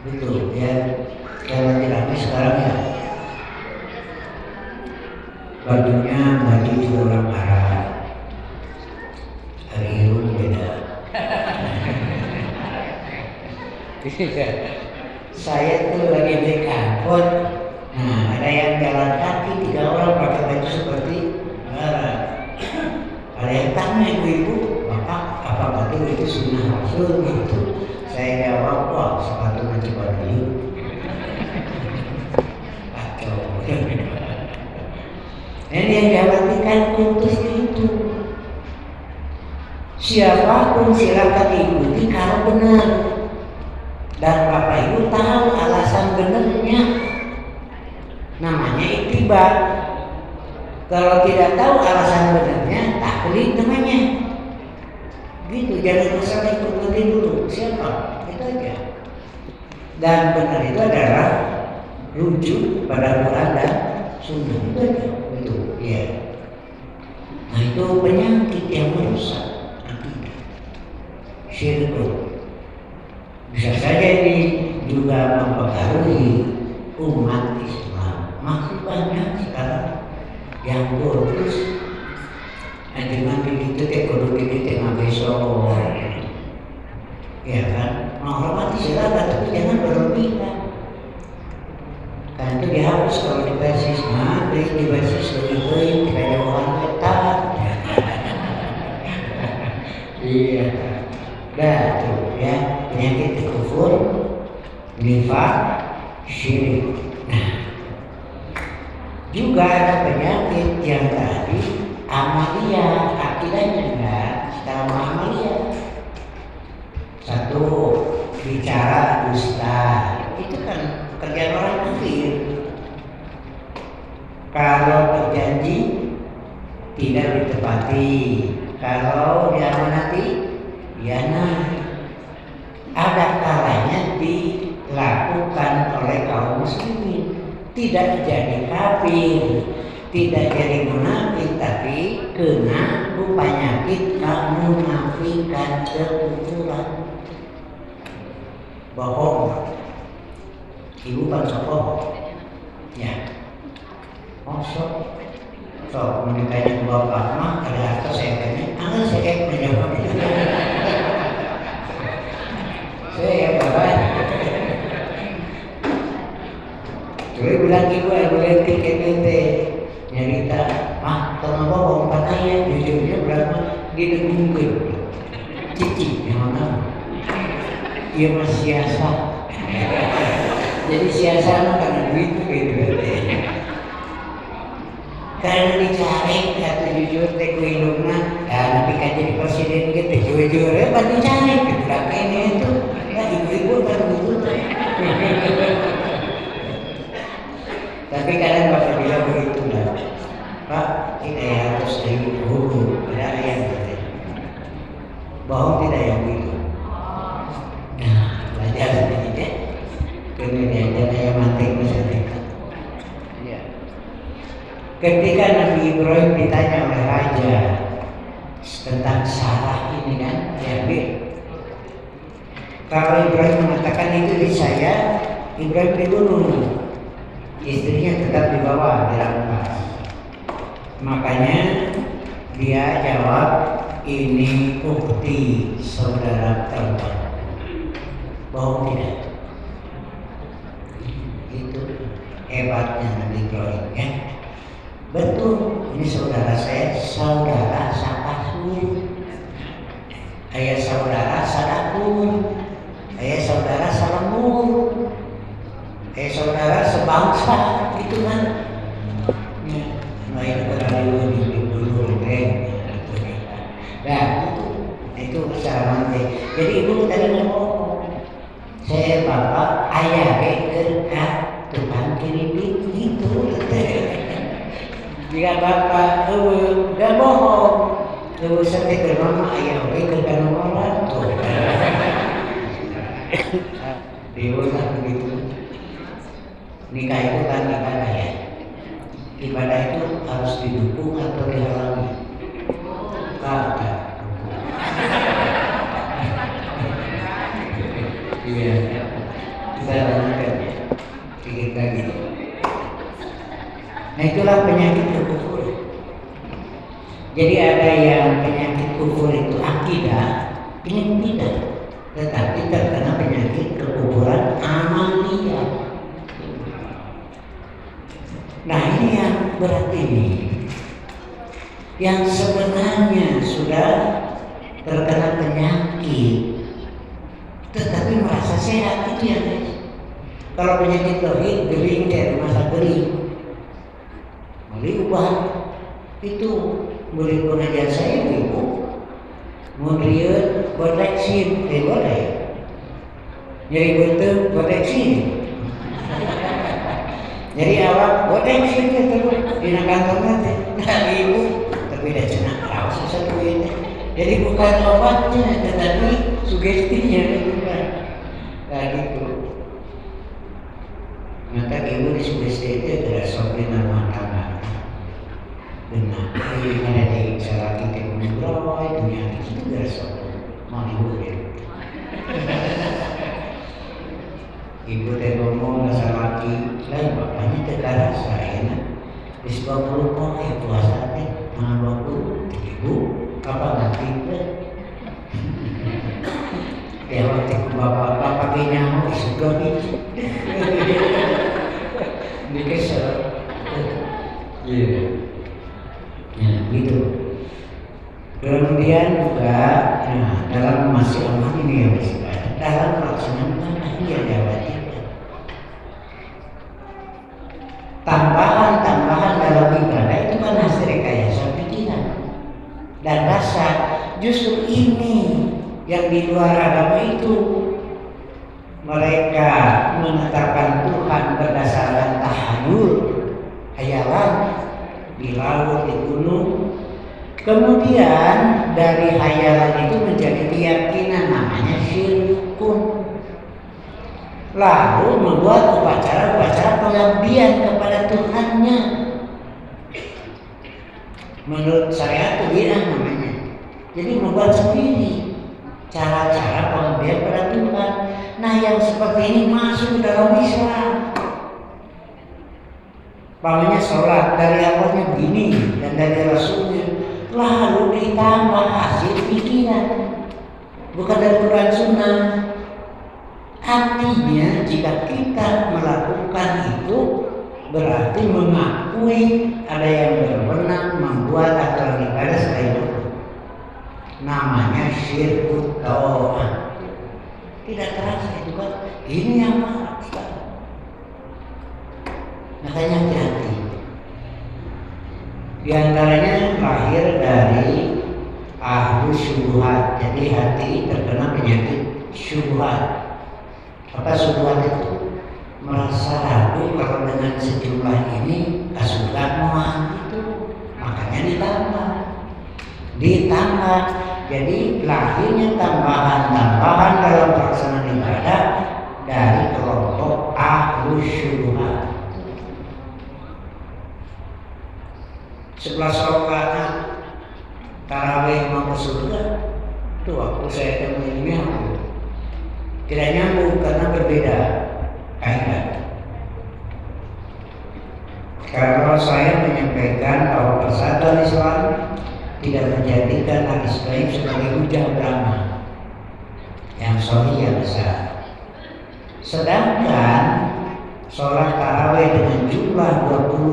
Betul ya. Kalau tidak sekarang ya bajunya baju juga orang Arab. Hari ini beda. Saya tuh lagi di kantor. Nah, ada yang jalan kaki 3 orang pakai baju seperti Arab. Ada yang tanya ibu-ibu, Bapak, apa betul itu sunnah Rasul gitu? Saya jawab, wah sepatu macam baju. Kacau. Ini yang diartikan kultusnya itu. Siapapun silakan ikuti kalau benar. Dan Bapak Ibu tahu alasan benernya. Namanya ittiba. Kalau tidak tahu alasan benernya, taklid namanya. Gitu, jangan asal ikuti dulu. Siapa? Itu aja. Dan benar itu adalah rujuk pada Quran dan Sunnah. Itu aja. Itu, ya. Nah itu penyakit yang merusak akidah. Syirkun. Bisa saja ini juga mempengaruhi umat Islam. Masih banyak sekarang yang kurus. Dengan begitu kudu di tengah besok. Ya kan? Menghormati silakan, tapi jangan berlebihan. Kan itu dihapus kalau di basis. Nah, di basis lebih kita jauhan ketat. Iya. Dah tuh ya, penyakit kufur, nifaq, syirik. Nah, juga ada penyakit yang tadi amalia, akidahnya enggak secara amalia. Satu, bicara dusta, itu kan kerjaan orang kafir. Kalau berjanji tidak ditepati, kalau diamanati, ya ada kalanya dilakukan oleh kaum muslimin, tidak jadi kafir, tidak jadi munafik, tapi kena penyakit munafikan kekufuran. Bohong, ibu bangsa bohong, ya, sok mau ditanya ke bapak mah ada apa saya tanya, saya menjawab. Saya bapak. Jadi bilang ibu tiket nyarita, kalau bohong katanya jujurnya berapa didengungkeun. Cici yang mana? Iya mas siasat. Jadi siasat karena duit gitu. Karena dicari kata jujur teh ku hidupna, tapi kan jadi presiden gitu jujur ya kan dicari gitu ini itu ya ibu-ibu kan begitu. Tapi kadang bapak bilang begitu lah, Pak kita harus hukum, ada ayat gitu. Bohong tidak yang begitu. Nah belajar sedikit ya, kemudian ayat mati misalnya. Ketika Nabi Ibrahim ditanya oleh raja tentang Sarah ini kan, ya kalau Ibrahim mengatakan itu di saya, Ibrahim dibunuh, istrinya tetap dibawa dirampas. Makanya dia jawab, ini ukti saudara terbaik. Bohong tidak? Itu hebatnya Nabi Ibrahim ya. Betul, ini saudara saya, saudara sakasur, ayah saudara sadakur, ayah saudara salemur, ayah saudara sebangsa, gitu kan? Ya, lain terlalu dulu Nah, itu cara mandi. Jadi ibu tadi ngomong, saya bapak ayah kerja tukang kiri gitu. Jika bapak gak bohong, sampai ke mama ayah ke dalam orang tuh. Dewasa begitu. Nikah itu kan ibadah ya. Ibadah itu harus didukung atau dihalangi. Ada. Iya. Kita lanjutkan sedikit lagi. Nah itulah penyakit kufur. Jadi ada yang penyakit kufur itu akidah, ini tidak, tetapi terkena penyakit kekufuran amaliyah. Nah ini yang berat ini, yang sebenarnya sudah terkena penyakit, tetapi merasa sehat itu yang kalau penyakit tauhid gering kayak masa gering. Boleh ubah itu boleh pengajar saya ibu mau lihat proteksi boleh jadi betul proteksi jadi awak proteksi itu di kantor nanti nah ibu tapi tidak senang rawas satu ini jadi bukan obatnya tetapi sugestinya itu kan nah gitu maka ibu di sugesti itu adalah sobrina rumah tangga. Benar, ini ada di cara kita mengurai dunia itu biasa mau dibuat. Ibu teh ngomong nggak laki, lain bapaknya tidak rasa enak. Di 20 poin puasa teh, mana 20 ibu apa nanti teh? Ya waktu bapak nyamuk juga biji. Dikesel. Iya. Ya, gitu. Kemudian juga, dalam masih aman ini yang masih ada, dalam pelaksanaan ini ada wajibnya. Tambahan dalam ibadah itu kan hasil rekayasa pikiran dan rasa. Justru ini yang di luar agama itu mereka menetapkan Tuhan berdasarkan tahayul, hayalan. Di laut, di gunung, Kemudian dari hayalan itu menjadi keyakinan, namanya syirkun. Lalu membuat upacara-upacara pengabdian kepada Tuhannya. Menurut syariat itu bid'ah namanya. Jadi membuat sendiri cara-cara pengabdian pada Tuhan. Nah, yang seperti ini masuk dalam Islam. Pamannya sholat dari awalnya begini dan dari Rasulnya, lalu ditambah hasil pikiran, bukan dari Quran Sunnah. Artinya jika kita melakukan itu berarti mengakui ada yang berwenang membuat aturan ibadah selain Allah. Namanya syirkut ta'ah. Tidak terasa itu kan, ini yang marah sekarang. Makanya hati-hati. Di antaranya lahir dari ahlu syubhat. Jadi hati terkena penyakit syubhat. Apa syubhat itu? Merasa ragu kalau dengan sejumlah ini kasudah muat itu, makanya ditambah. Jadi lahirnya tambahan-tambahan dalam pelaksanaan ibadah dari kelompok ahlu syubhat. 11 rakaat tarawih mau ke surga itu waktu saya temuinya tidak nyambung karena berbeda kaidah. Kalau saya menyampaikan bahwa persatuan Islam tidak menjadikan hadis baik sebagai hujah Brahma yang sahih yang besar, sedangkan sholat tarawih dengan jumlah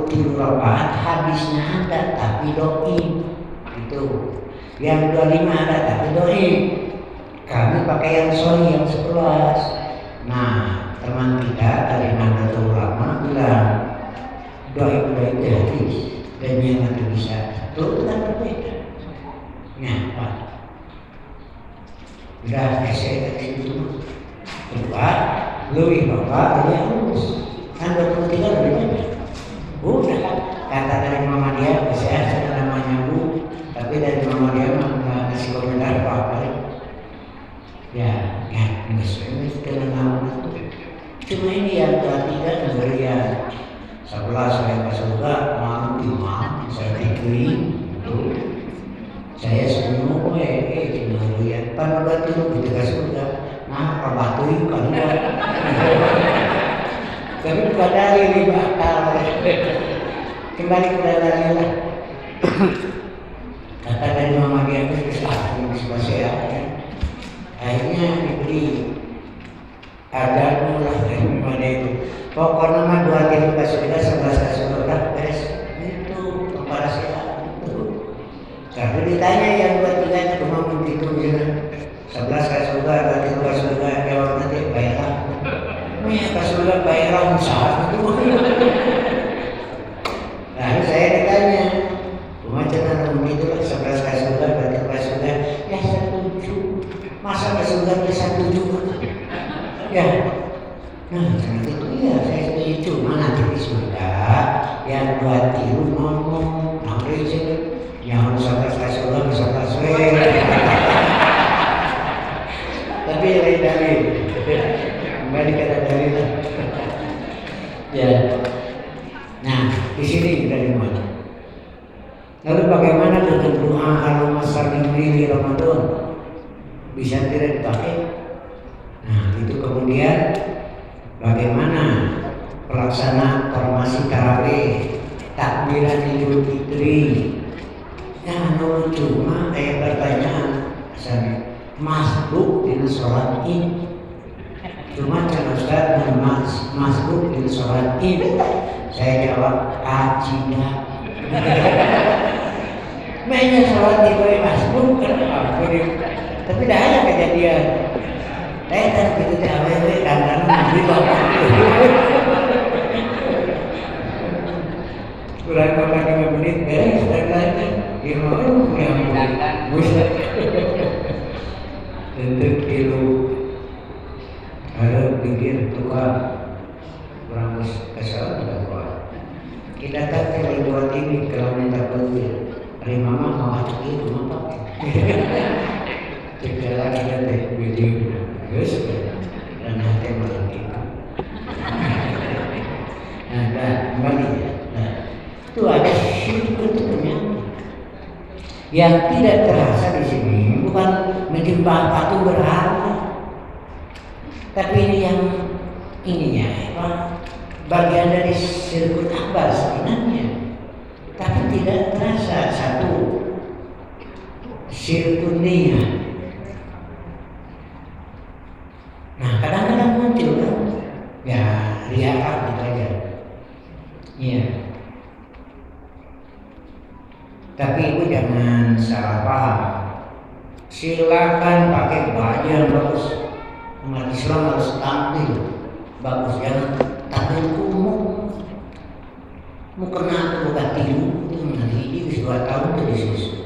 27 rakaat hadisnya ada tapi doi itu, yang 25 ada tapi doi. Kami pakai yang sahih yang 11. Nah, teman kita dari Nahdlatul Ulama bilang doi itu hadis dan yang nanti bisa itu kan berbeda. Nyapa udah esai itu kedua lebih bapak lebih halus kan 23 lebih banyak. Udah kata dari mama dia saya sudah namanya bu, tapi dari mama dia nggak kasih komentar apa-apa ya nggak sesuai dengan nama itu. Cuma ini yang ketiga negeri ya 11 saya pas surga mau imam saya pikirin itu saya semua lihat pan batu itu ke surga nah batu itu kan tapi pada ini batal kembali ke dalilnya lah. Kata dari mama dia itu ini sebuah sehat akhirnya diberi ada mulai dari mama itu pokoknya mah 2 kali ke surga 11 ke surga beres itu kepada sehat itu. Tapi ditanya yang 23 itu cuma begitu gitu 11 ke surga 23 ke surga jawab nanti baiklah ini ke surga baiklah usaha itu. Lalu saya ditanya cuma cerita begitu lah 11 ke surga 23 ke surga ya setuju masa ke surga bisa 7 ya nah nanti itu ya saya setuju cuma nanti di surga yang 23 ngomong nanti sih yang harus ke surga bisa kasih tapi lain dalil kembali ke dalil ya. Nah di sini kita dimana. Lalu bagaimana dengan doa Allahumma shalli di Ramadan bisa tidak dipakai? Nah itu kemudian bagaimana pelaksanaan formasi tarawih, takbiran Idul Fitri. Yang cuma kayak pertanyaan misalnya masbuk dengan sholat id cuma cara Ustaz masbuk dengan sholat id saya jawab kajian mainnya sholat id masbuk kenapa tapi dah ada kejadian saya kan gitu aww dan nabi bapak kurang 5 menit beres dan lainnya gimana yang bisa untuk kilo harus pikir tukar kurang kesal tidak kuat kita tak terlalu buat ini kalau minta peluang hari mama mau acak itu apa? Segala kita teh video, terus dan hati malam itu. Nah, kembali ya. Nah, itu ada syirik itu penyakit yang tidak terasa di sini, bukan menyembah patung berhala, tapi ini yang ininya apa? Bagian dari syirkul akbar sebenarnya, tapi tidak terasa. Satu, syirkul niyah. Nah, kadang-kadang muncul kan, ya riakat gitu aja. Iya. Tapi ibu jangan salah paham. Silakan pakai baju yang bagus. Umat Islam harus tampil bagus, jangan tampil kumuh. Mau kena atau bukan tiru, itu nanti di 2 tahun tuh disusun.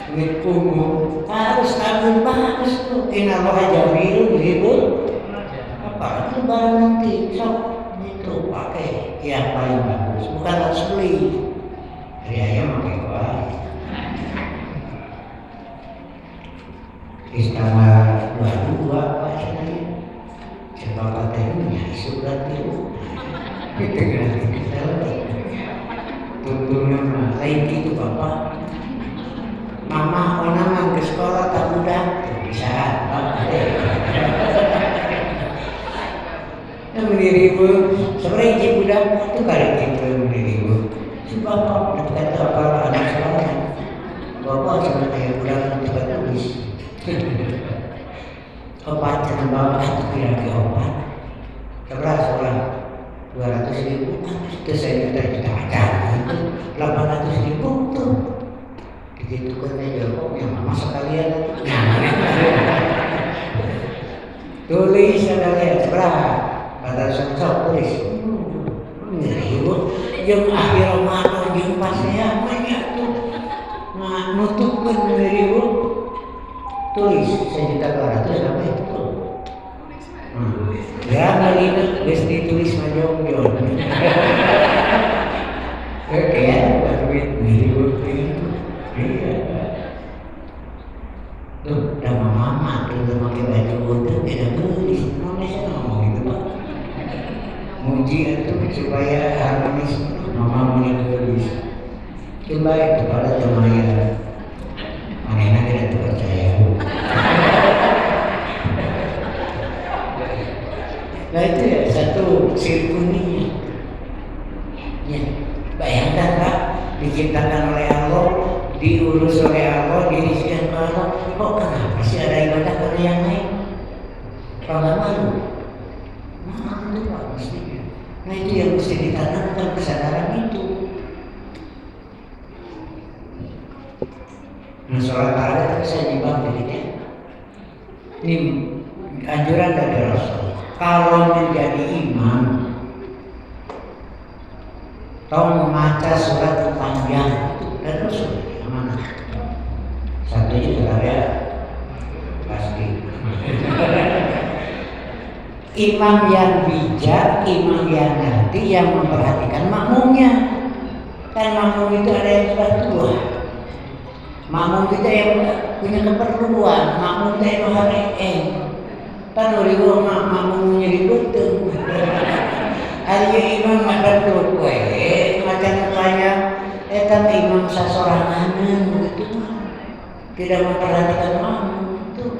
Ini kumuh harus tampil bagus tuh. Inna Allah jamil ribut. Apa itu barang nanti sok itu pakai yang paling bagus, bukan harus beli. Riaya pakai kuah. Istana 22 apa istilahnya? Sebab katanya sudah tiru. Kita ganti kita lagi. Tuntunnya mah lain itu bapak. Mama orang ke sekolah tak mudah bisa. Mendirimu sebenarnya ibu budak itu kali kita mendirimu. Si bapak kata apa anak sekolah. Bapak sebenarnya budak juga tulis. Obat yang bawa itu kira-kira opat. Sebelas orang 200.000 itu saya kita ajar itu 800.000 tuh. Begitu kan aja kok yang mama sekalian. Tulis ada lihat seberapa. Pada sosok tulis. Ngeribu. Yang akhir Ramadan yang pas saya banyak tuh. Nah nutupkan ngeribu. Tulis 1.200.000 sampai itu. Ya kali itu mesti tulis majong-jong. Oke ya, duit ngeribu itu. Iya. Tuh, nama mama tuh pakai baju putih beda tulis. Indonesia ngomong gitu pak. Muji itu supaya harmonis. Mama punya tulis. Coba itu pada jemaah. Mana tidak terpercaya. Nah itu ya satu sirkuninya. Ya, bayangkan pak, diciptakan oleh Allah, diurus oleh Allah, dirizkikan oleh Allah. Kok kenapa sih ada ibadah kepada yang lain? Kalau nggak malu, malu pak mestinya. Nah itu yang mesti ditanamkan kesadaran itu. Nah sholat tarawih itu saya nyibang dirinya. Ini anjuran dari Rasul. Kalau menjadi imam, tolong membaca surat yang panjang itu dari Rasul. Yang mana? Satu itu ya pasti. Imam yang bijak, imam yang ngerti, yang memperhatikan makmumnya. Kan makmum itu ada yang sudah tua. Makmum kita yang punya keperluan, makmum kita yang hari kan urigo makmum nyeri betul. Hari imam ada tuh kue, macam kaya, kan imam sasorangan begitu, tidak memperhatikan makmum itu.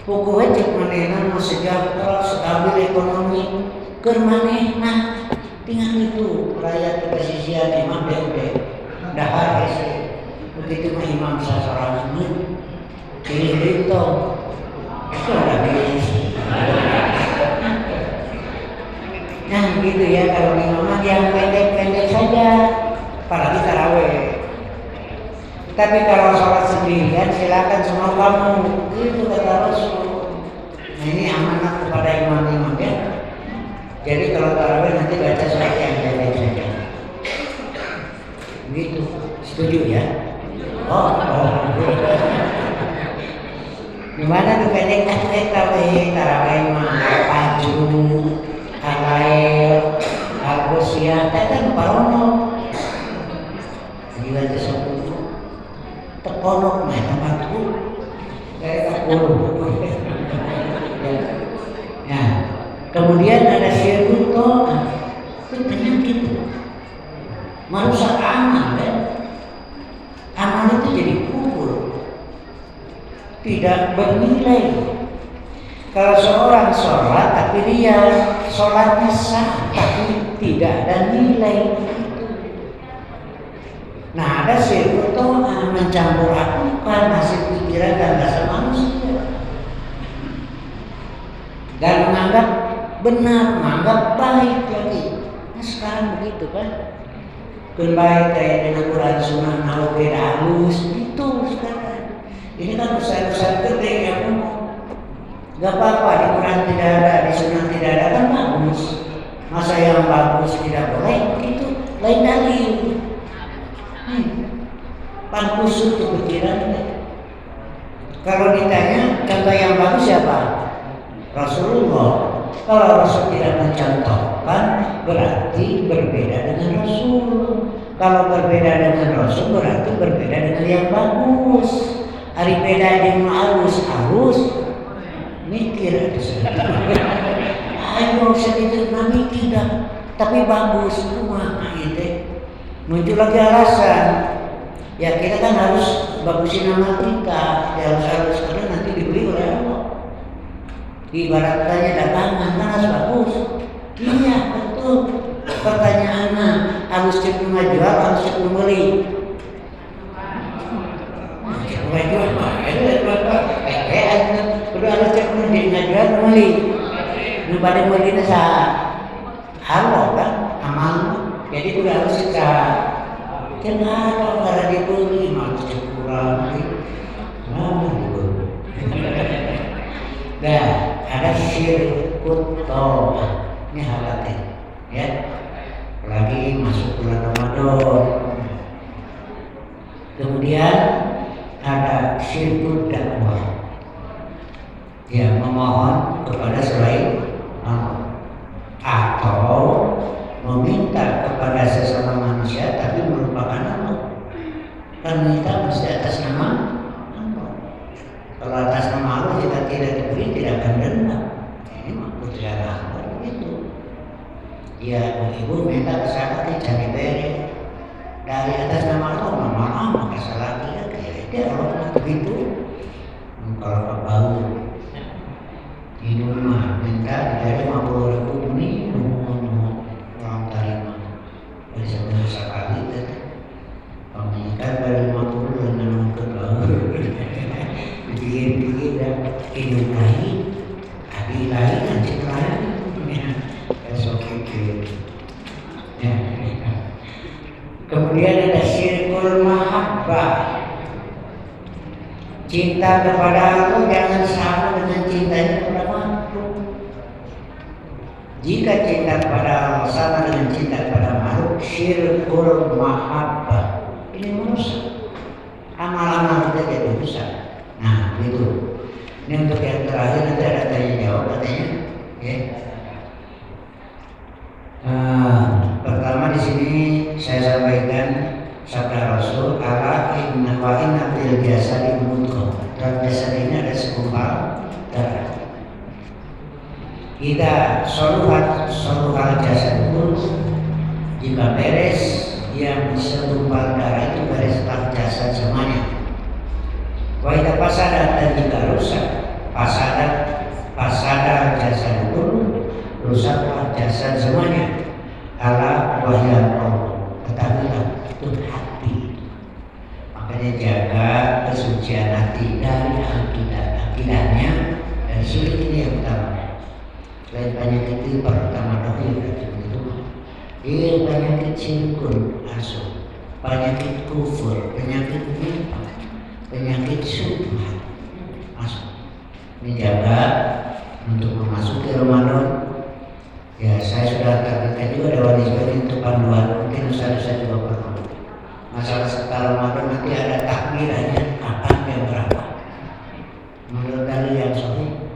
Pokoknya cek manehna sejahtera, stabil ekonomi, kermanehna, tinggal itu rakyat pesisian imam deh, dahar ese. Begitu mah imam sasorangan pilih itu sudah pilih. Nah gitu ya, kalau imam yang pendek-pendek saja, apalagi tarawih. Tapi kalau sholat sendirian silakan semua kamu, itu kata Rasul. Nah ini amanat kepada imam-imam ya. Jadi kalau tarawih nanti baca surat yang pendek saja. Begitu, setuju ya? Oh. Gimana tuh pendek tarawih mah paju, halail, al-qusyah, kan parono. pondok mah tempatku kayak ya. Kemudian ada syirkut ta'ah, itu penyakit, merusak amal kan? Amal itu jadi kufur, tidak bernilai. Kalau seorang sholat tapi dia sholatnya sah tapi tidak ada nilai. Nah, ada syirkut ta'ah, mencampur adukan hasil pikiran dan rasa manusia dan menganggap benar, menganggap baik lagi. Nah, sekarang begitu kan, baik kayak dengan Quran Sunnah, kalau beda halus itu sekarang. Ini kan usaha-usaha gede yang ngomong, gak apa-apa di Quran tidak ada, di Sunnah tidak ada, kan bagus. Masa yang bagus tidak boleh? Itu lain dalil. Pankusut itu pikiran. Kalau ditanya contoh yang bagus siapa? Rasulullah. Kalau Rasul tidak mencontohkan, berarti berbeda dengan Rasul. Kalau berbeda dengan Rasul, berarti berbeda dengan yang bagus. Hari beda yang halus, mikir. Ayo sedikit nami tidak, tapi bagus semua. Gitu. Muncul lagi alasan. Ya kita kan harus bagusin nama kita, ya harus karena nanti dibeli oleh Allah. Ibaratkannya dagangan kan harus bagus. Iya betul. Pertanyaannya harus cek jual, harus cek beli. Cek jual, udah harus cek jual beli. Pada beli nasa halal kan amal. Jadi udah harus kita kenapa karena dibeli harus cek kurang. Nah, ada syirkut ta'ah. Ini hati, ya. Lagi masuk bulan Ramadan. Kemudian ada syirkut dakwah. Ya, memohon kepada selain Allah atau meminta kepada sesama manusia tapi merupakan Allah. Kan kita mesti atas nama Allah. Kalau atas nama Allah kita tidak diberi, tidak akan rendah. Ini maksudnya Allah begitu. Ya, ibu minta ke sana cari beri dari atas nama Allah, mama kesalahan dia kayak itu Allah begitu. Kalau bau di rumah minta dari 50.000 minum orang terima bisa sekali tadi pemilikan dari 50 dengan kedua pikir dan hidup lain adik lain nanti lain besok itu ya. Kemudian ada syirkul mahabbah, cinta kepada Allah jangan sama dengan cintanya kepada makhluk. Jika cinta kepada Allah sama dengan cinta kepada makhluk, syirkul mahabbah, ini merusak amal-amal kita jadi rusak. Nah, itu. Ini untuk yang terakhir nanti ada tanya jawab katanya, ya. Pertama di sini saya sampaikan sabda Rasul, ala inna wa inna fil jasadi mudghah. Dalam jasad ini ada segumpal darah. Kita soluhal jasad pun jika beres, yang segumpal darah itu beres tak jasad semuanya. Wa idza fasada dan jika rusak, fasada jasad pun rusaklah jasad semuanya. Ala wahya Allah, ketahuilah itu hati. Makanya jaga kesucian hati dari akidahnya dan syirik ini yang utama. Lain penyakit itu pertama dohir itu. Ini penyakit syirkun asal, penyakit kufur, penyakit nifaq, penyakit syubhat asal. Menjaga untuk memasuki Ramadan. Ya, saya sudah targetkan juga ada wajiban untuk panduan, mungkin saya juga perlu. Masalah setelah Ramadan nanti ada takbirannya kapan dan berapa. Menurut dalil yang sahih.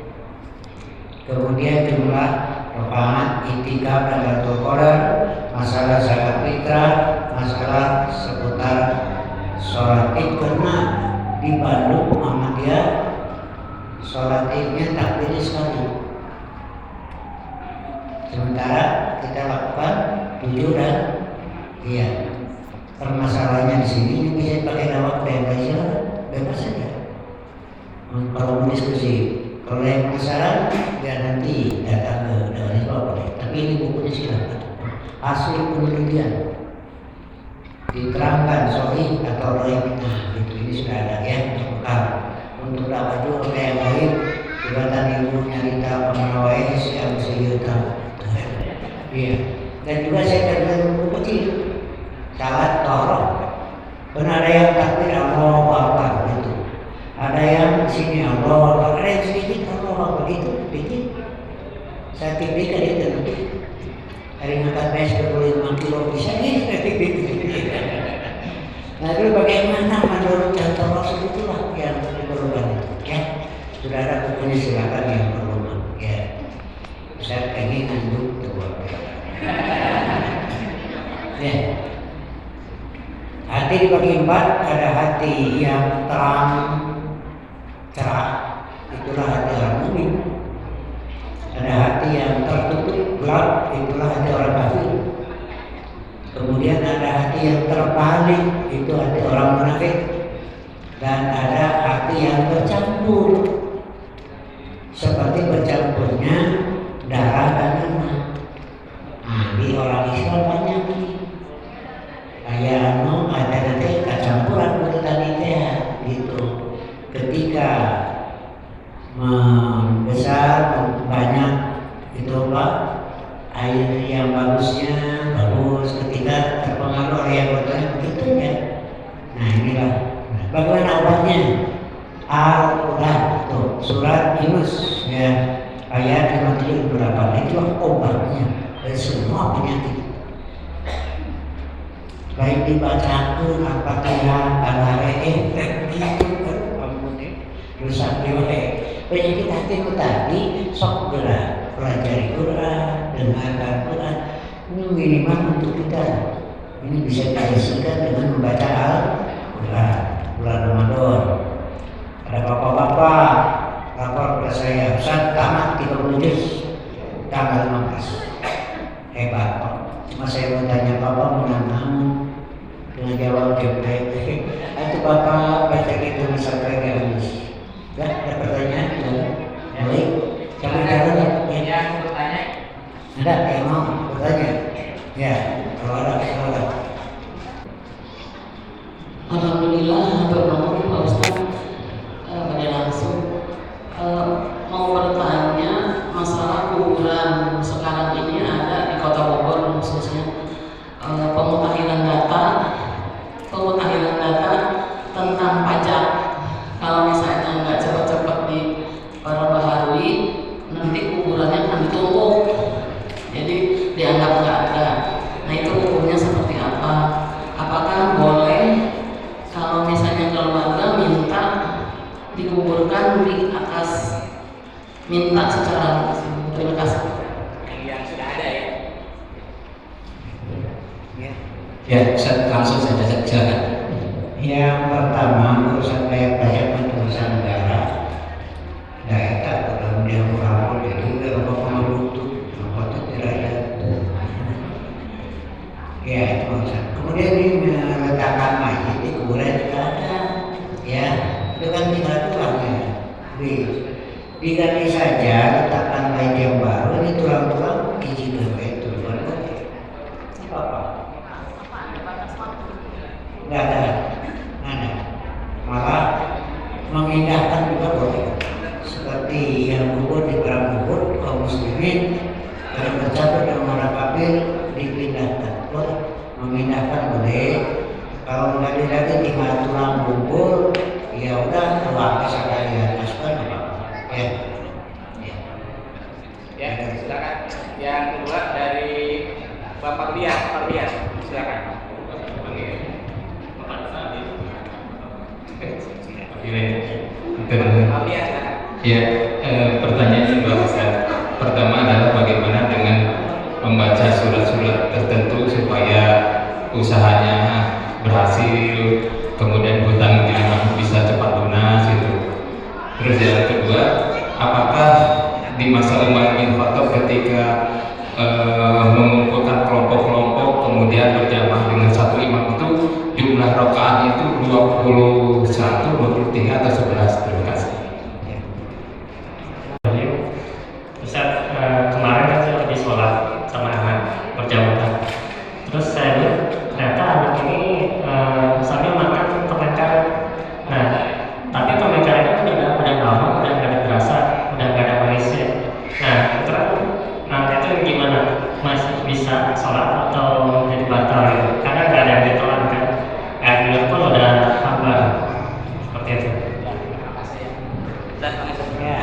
Kemudian jumlah rakaat, itikaf dan Lailatul Qadar, masalah zakat fitrah, masalah seputar sholat Id karena kita lakukan 7 dan iya. Permasalahannya di sini bisa pakai nama yang kajian bebas saja. Kalau mau diskusi, kalau yang penasaran ya nanti datang ke Dewan boleh. Tapi ini bukunya silakan. Hasil penelitian diterangkan sahih atau dhaif. Nah, itu ini sudah ada ya untuk dakwah juga yang baik. Ibatan ibu nyarita penawai si Abu Sayyidah. Iya. Dan juga saya terdengar buku kecil. Salat toroh. Karena ada yang takbir Allahu Akbar gitu. Ada yang di sini Allahu Akbar, ada yang sedikit Allahu Akbar itu dikit. Saya tipikal itu nanti. Hari ngangkat mes 25 kilo bisa nih saya tipikal. Nah, itu bagaimana menurut contoh Rasul itulah yang diperlukan itu ya. Sudah ada bukunya silakan yang perlu ya. Saya pengen nanduk tuh. Ya. Hati dibagi 4, ada hati yang terang, cerah, itulah hati orang mukmin. Ada hati yang tertutup, gelap, itulah hati orang kafir. Kemudian ada hati yang terbalik, itu hati orang munafik. Dan ada hati yang bercampur, seperti bercampurnya darah dan lemak. Nah, di orang Islam banyak nih. Kayak ada nanti kecampuran betul tadi ya, gitu. Ketika membesar banyak itu Pak, air yang bagusnya bagus, ketika terpengaruh oleh yang kotornya begitu ya. Nah inilah. Bagaimana obatnya? Al-Quran itu surat Yunus ya ayat 58 itu obatnya dari semua penyakit. Baik dibacakan Al-Fatihah, Al-Hareke, itu ampuni rusak riwayat. Penyakit hati itu tadi sok gerak pelajari Quran, dengarkan Quran. Ini minimal untuk kita. Ini bisa dihasilkan dengan membaca Al-Quran bulan Ramadan. Ada bapak-bapak lapor kepada saya, Ustaz tamat 30 juz tanggal 15. Hebat Pak. Cuma saya mau tanya Bapak menang dengan jawab jempek. Itu Bapak baca gitu sampai ke habis. Ya, ada pertanyaan? Baik. Jangan jalan ya. Yang bertanya? Ada yang mau bertanya? Ya, kalau ada silakan. Alhamdulillah bermanfaat Pak Ustaz. Pada langsung mau bertanya masalah kuburan sekarang ini ada di Kota Bogor khususnya pemutahiran data tentang pajak. Kalau misalnya nggak cepat-cepat diperbaharui, nanti kuburannya akan ditumpuk, jadi dianggap nggak ada. Nah itu hukumnya seperti apa? Apakah boleh kalau misalnya keluarga minta dikuburkan di atas, minta secara langsung? Terima kasih. Yang sudah ada ya. Ya, Langsung saja silakan. yang pertama urusan bayar pajak itu urusan negara. Daerah kalau dia kurang jadi kalau pengelutu, itu tidak ada. Ya itu urusan. Kemudian ini meletakkan mayat di kuburan juga ada. Ya, itu kan tinggal tulang ya. Diganti saja letakkan mayat yang baru, ini tulang-tulang izin itu bukan apa-apa. Nggak ada. Malah memindahkan juga boleh. Seperti yang gugur di perang Uhud, kaum muslimin yang bercampur dengan orang kafir dipindahkan. Boleh. Memindahkan boleh. Kalau nggak lagi tinggal tulang gugur, ya udah keluar sekalian masukkan apa-apa. Ya. Ya, silakan. Yang kedua dari Bapak Rian, silakan. Ya, pertanyaan dua Ustaz. Pertama adalah bagaimana dengan membaca surat-surat tertentu supaya usahanya berhasil, kemudian hutang yang bisa cepat lunas itu. Terus yang kedua, apakah di masa Umar bin Khattab ketika mengumpulkan atau jadi batal ya? Karena nggak ada yang ditelan kan. Air pun udah tambah seperti itu. Ya.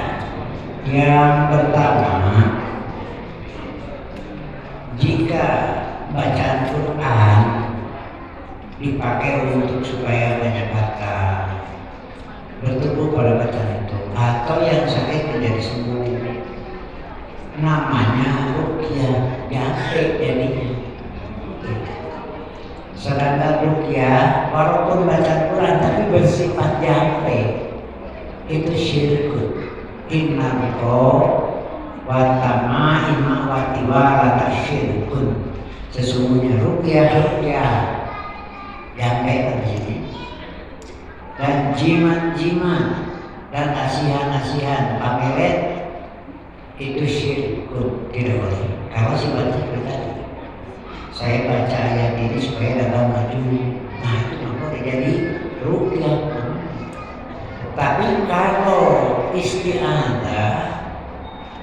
Yang pertama, jika bacaan Quran dipakai untuk supaya menyebarkan bertumbuh pada bacaan itu, atau yang sakit menjadi sembuh, namanya ruqyah, jampe jadinya. Sedangkan ruqyah walaupun baca Quran tapi bersifat jampe, itu syirkun. Innallahu wa tama'ima wa tiwala syirkun. Sesungguhnya ruqyah jampe di sini. Dan jimat-jimat dan asihan-asihan pamelet itu syirkun, tidak boleh. Kalau si baca tadi, saya baca ayat ini supaya dalam maju, nah itu nggak boleh jadi ruqyah. Tapi kalau isti'adzah,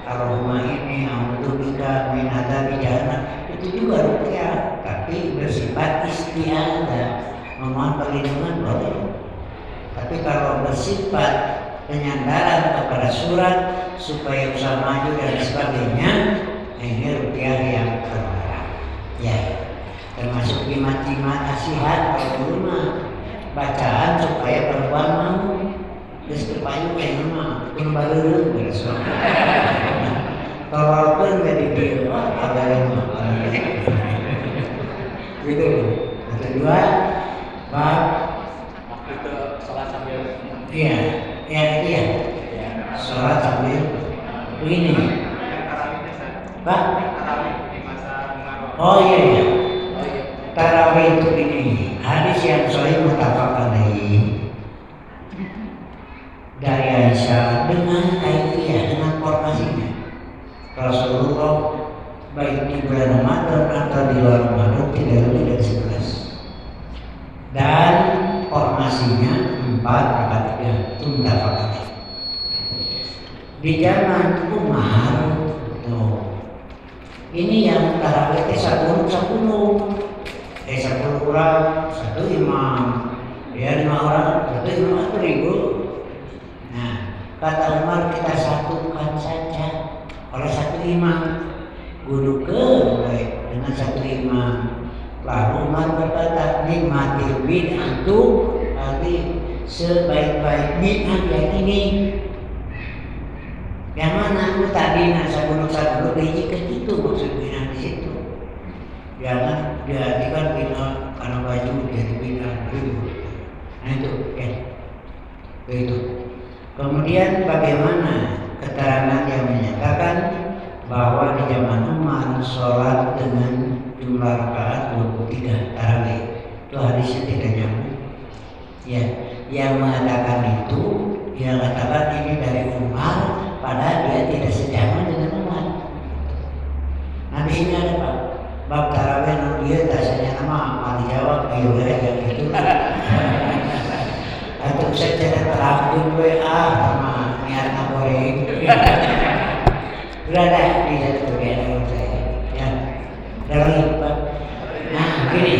kalau rumah ini audzubillah min adzabi jahannam, itu juga ruqyah, tapi bersifat isti'adzah, memohon perlindungan boleh. Tapi kalau bersifat penyandaran kepada surat supaya usaha maju dan sebagainya, ini ruqyah yang terlarang. Ya, termasuk jimat-jimat asihat kalau dulu mah bacaan supaya perempuan mau terus terpayu kayak nama pun baru beres. Kalau pun jadi dia ada yang gitu. Yang kedua, bab iya, sholat sambil begini, Pak. Oh iya, tarawih itu ini hadis yang sahih muttafaq alaih dari Aisyah dengan kaifiyah, dengan formasinya. Rasulullah baik di bulan Ramadan atau di luar Ramadan tidak lebih dari 11. Dan formasinya 4 rakaat 3 itu muttafaq alaih. Di zaman Umar tuh, ini yang tarawih 10 orang, 1 imam, ya 5 orang, 1 imam 1.000. Nah, kata Umar kita satukan saja oleh 1 imam, gudukeun dengan 1 imam. Lalu Umar berkata, nikmatil bid'atu, tapi sebaik-baik bid'ah yang ini. Yang mana aku tadi sabun dijikan itu maksud bid'ah di situ. Jangan diartikan bid'ah karena baju jadi bid'ah gitu. Nah itu ya. Begitu. Kemudian bagaimana keterangan yang menyatakan bahwa di zaman Umar sholat dengan jumlah rakaat 23 tarawih, itu hadisnya tidak nyambung. Ya, yang mengatakan itu, yang katakan ini dari Umar, padahal dia tidak sejaman dengan Umar. Nah di sini ada Pak, bab tarawih dia tasanya nama amal jawab ayo aja gitu. Atau saya tidak terangkan WA sama niatnya goreng. Berada di satu daerah saya, ya. Dalam Pak. Nah begini,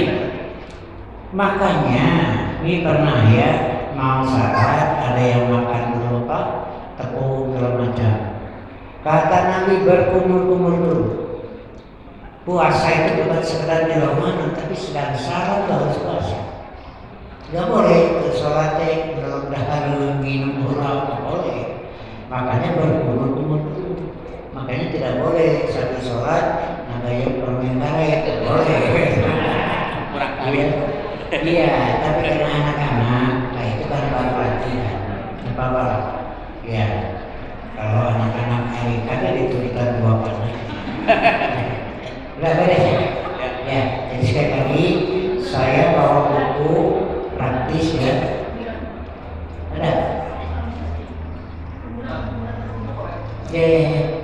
makanya ini pernah ya mau salat ada yang makan dulu Pak, tepung segala macam. Kata Nabi berkumur-kumur dulu. Puasa itu bukan sekedar di Ramadan, tapi sedang syarat harus puasa. Gak boleh sholatnya dalam dahar minum gula, gak boleh. Makanya berkumur-kumur dulu. Makanya tidak boleh satu sholat nagaya permen karet, tidak boleh. Kurang kali. Iya, tapi karena anak-anak, nah itu kan pelatihan, apa-apa. Ya, kalau anak-anak hari kagak dituliskan dua panah. Udah beres ya? Ya, jadi sekali lagi saya bawa buku praktis ya. Ada? Ya.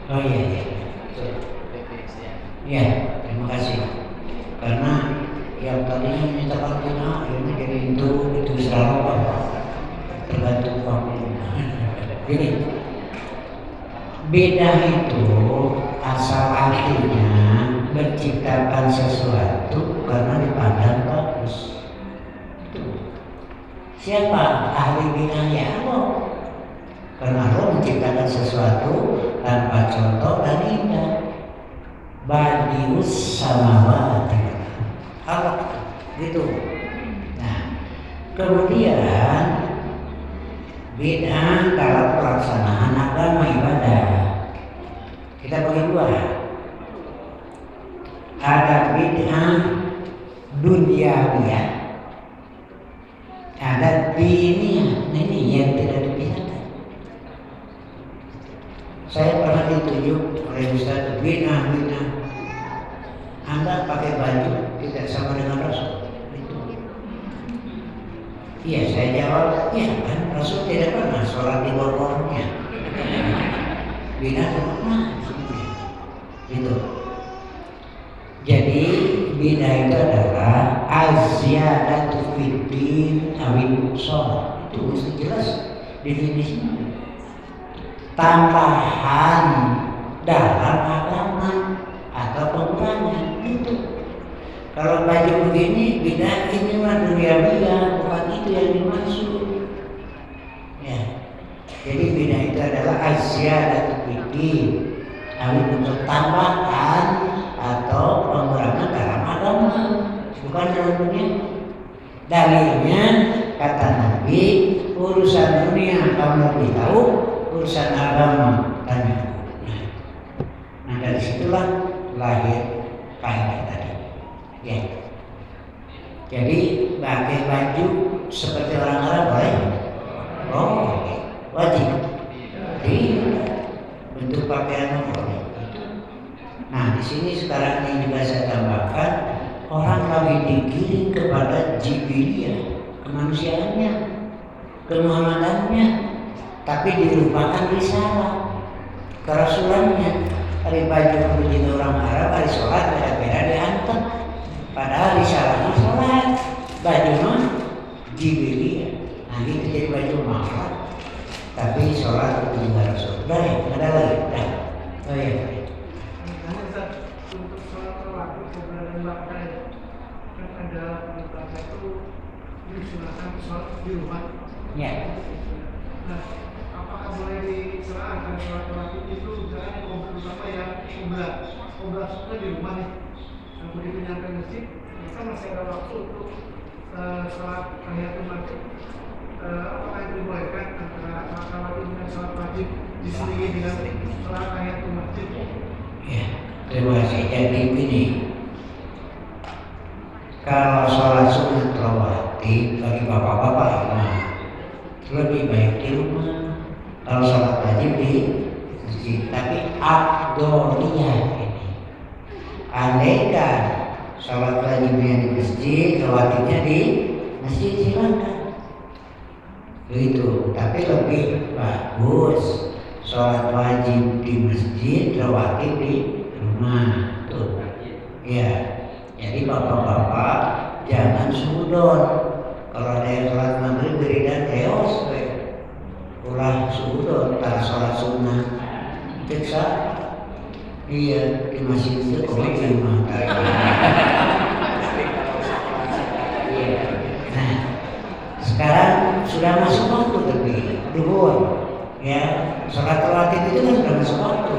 Oh iya, iya. Iya, terima kasih. Karena yang tadinya menyatakan bina, akhirnya jadi itu selalu apa? Tergantung waktu. Gini, beda itu asal artinya menciptakan sesuatu karena dipandang bagus. Itu. Siapa ahli binanya Allah? Karena Allah menciptakan sesuatu tanpa contoh dan indah. Badius samawati Allah gitu. Nah, kemudian bid'ah dalam pelaksanaan agama ibadah kita bagi dua. Ada bid'ah duniawiyah, ada diniyah. Ini yang tidak dipisahkan. Saya pernah ditunjuk oleh Ustaz bid'ah. Anda pakai baju tidak sama dengan Rasul. Iya, saya jawab, iya kan Rasul tidak pernah sholat di bawahnya. Bina kemana? Gitu. Jadi bina itu adalah azyadatu fiddin awin sholat. Itu mesti jelas definisinya. Tambahan dalam agama atau pengurangan itu. Kalau baju begini beda, ini mah duniawiya, bukan itu yang dimaksud. Ya. Jadi beda itu adalah azyadatu fiddin awin untuk tambahan atau pengurangan dalam agama, bukan dalam dunia. Dalilnya kata Nabi, urusan dunia kamu lebih tahu, urusan agama tanya. Nah dari situlah lahir kaidah tadi. Ya. Jadi pakai baju seperti orang Arab boleh? Oh, wajib. Jadi bentuk pakaian boleh. Nah di sini sekarang ini juga saya tambahkan, orang lagi digiring kepada jibiliyah, kemanusiaannya, kemuhammadannya, tapi dilupakan risalah, kerasulannya. Hari baju begini orang Arab, hari sholat beda-beda dihantam. Padahal risalahnya sholat, baju mah jibiliyah. Nah gitu jadi baju mahal, tapi sholat itu juga Rasul. Udah ya, ada lagi. Udah. Oh ya. Untuk sholat rawatib keberadaan bakal kan ada perintahnya itu disunahkan sholat di rumah. Ya. Nah, apakah boleh diserahkan sholat rawatib itu misalnya terutama yang oblasnya di rumah nih, yang begitu nyampe masjid, kita masih ada waktu untuk sholat tahiyatul masjid. Apakah itu dibolehkan antara sholat rawatib dengan sholat wajib diselingi dengan sholat tahiyatul masjid? Ya, terima kasih. Jadi begini, kalau sholat sunat rawatib bagi bapak-bapak imam lebih baik di rumah. Kalau sholat wajib di masjid, tapi afdoliyah ini. Andaikan sholat wajibnya di masjid, rawatibnya di masjid, silakan. Begitu, tapi lebih bagus sholat wajib di masjid, rawatib di rumah. Tuh. Ya. Jadi bapak-bapak jangan sudon. Kalau ada yang sholat maghrib beridan keos, ulah sudon antara sholat sunnah. Periksa. Iya, di masjid itu kok di rumah. Iya. Nah, sekarang sudah masuk waktu tapi duhur. Ya, sholat rawatib itu kan sudah masuk waktu.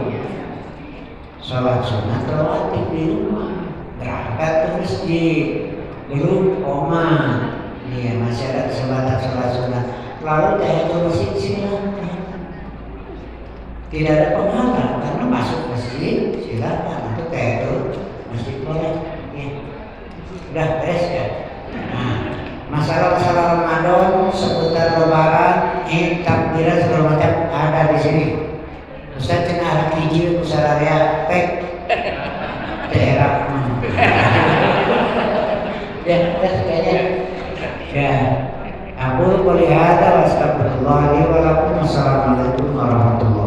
Sholat sunat rawatib di rumah, berangkat ke masjid, belum koma. Iya, masih ada kesempatan sholat sunat. Lalu tahiyatul masjid silakan. Tidak ada penghalang karena masuk masjid silakan. Untuk tahiyatul masjid boleh. Ya. Udah beres ya. Nah, masalah-masalah Ramadan seputar Lebaran, takbiran segala macam ada di sini. Ustaz cina anak hiji kusararea pek daerah. Ya, kayaknya. Ya, aku melihat wa astagfirullah li wa lakum. Wassalamualaikum warahmatullahi wabarakatuh.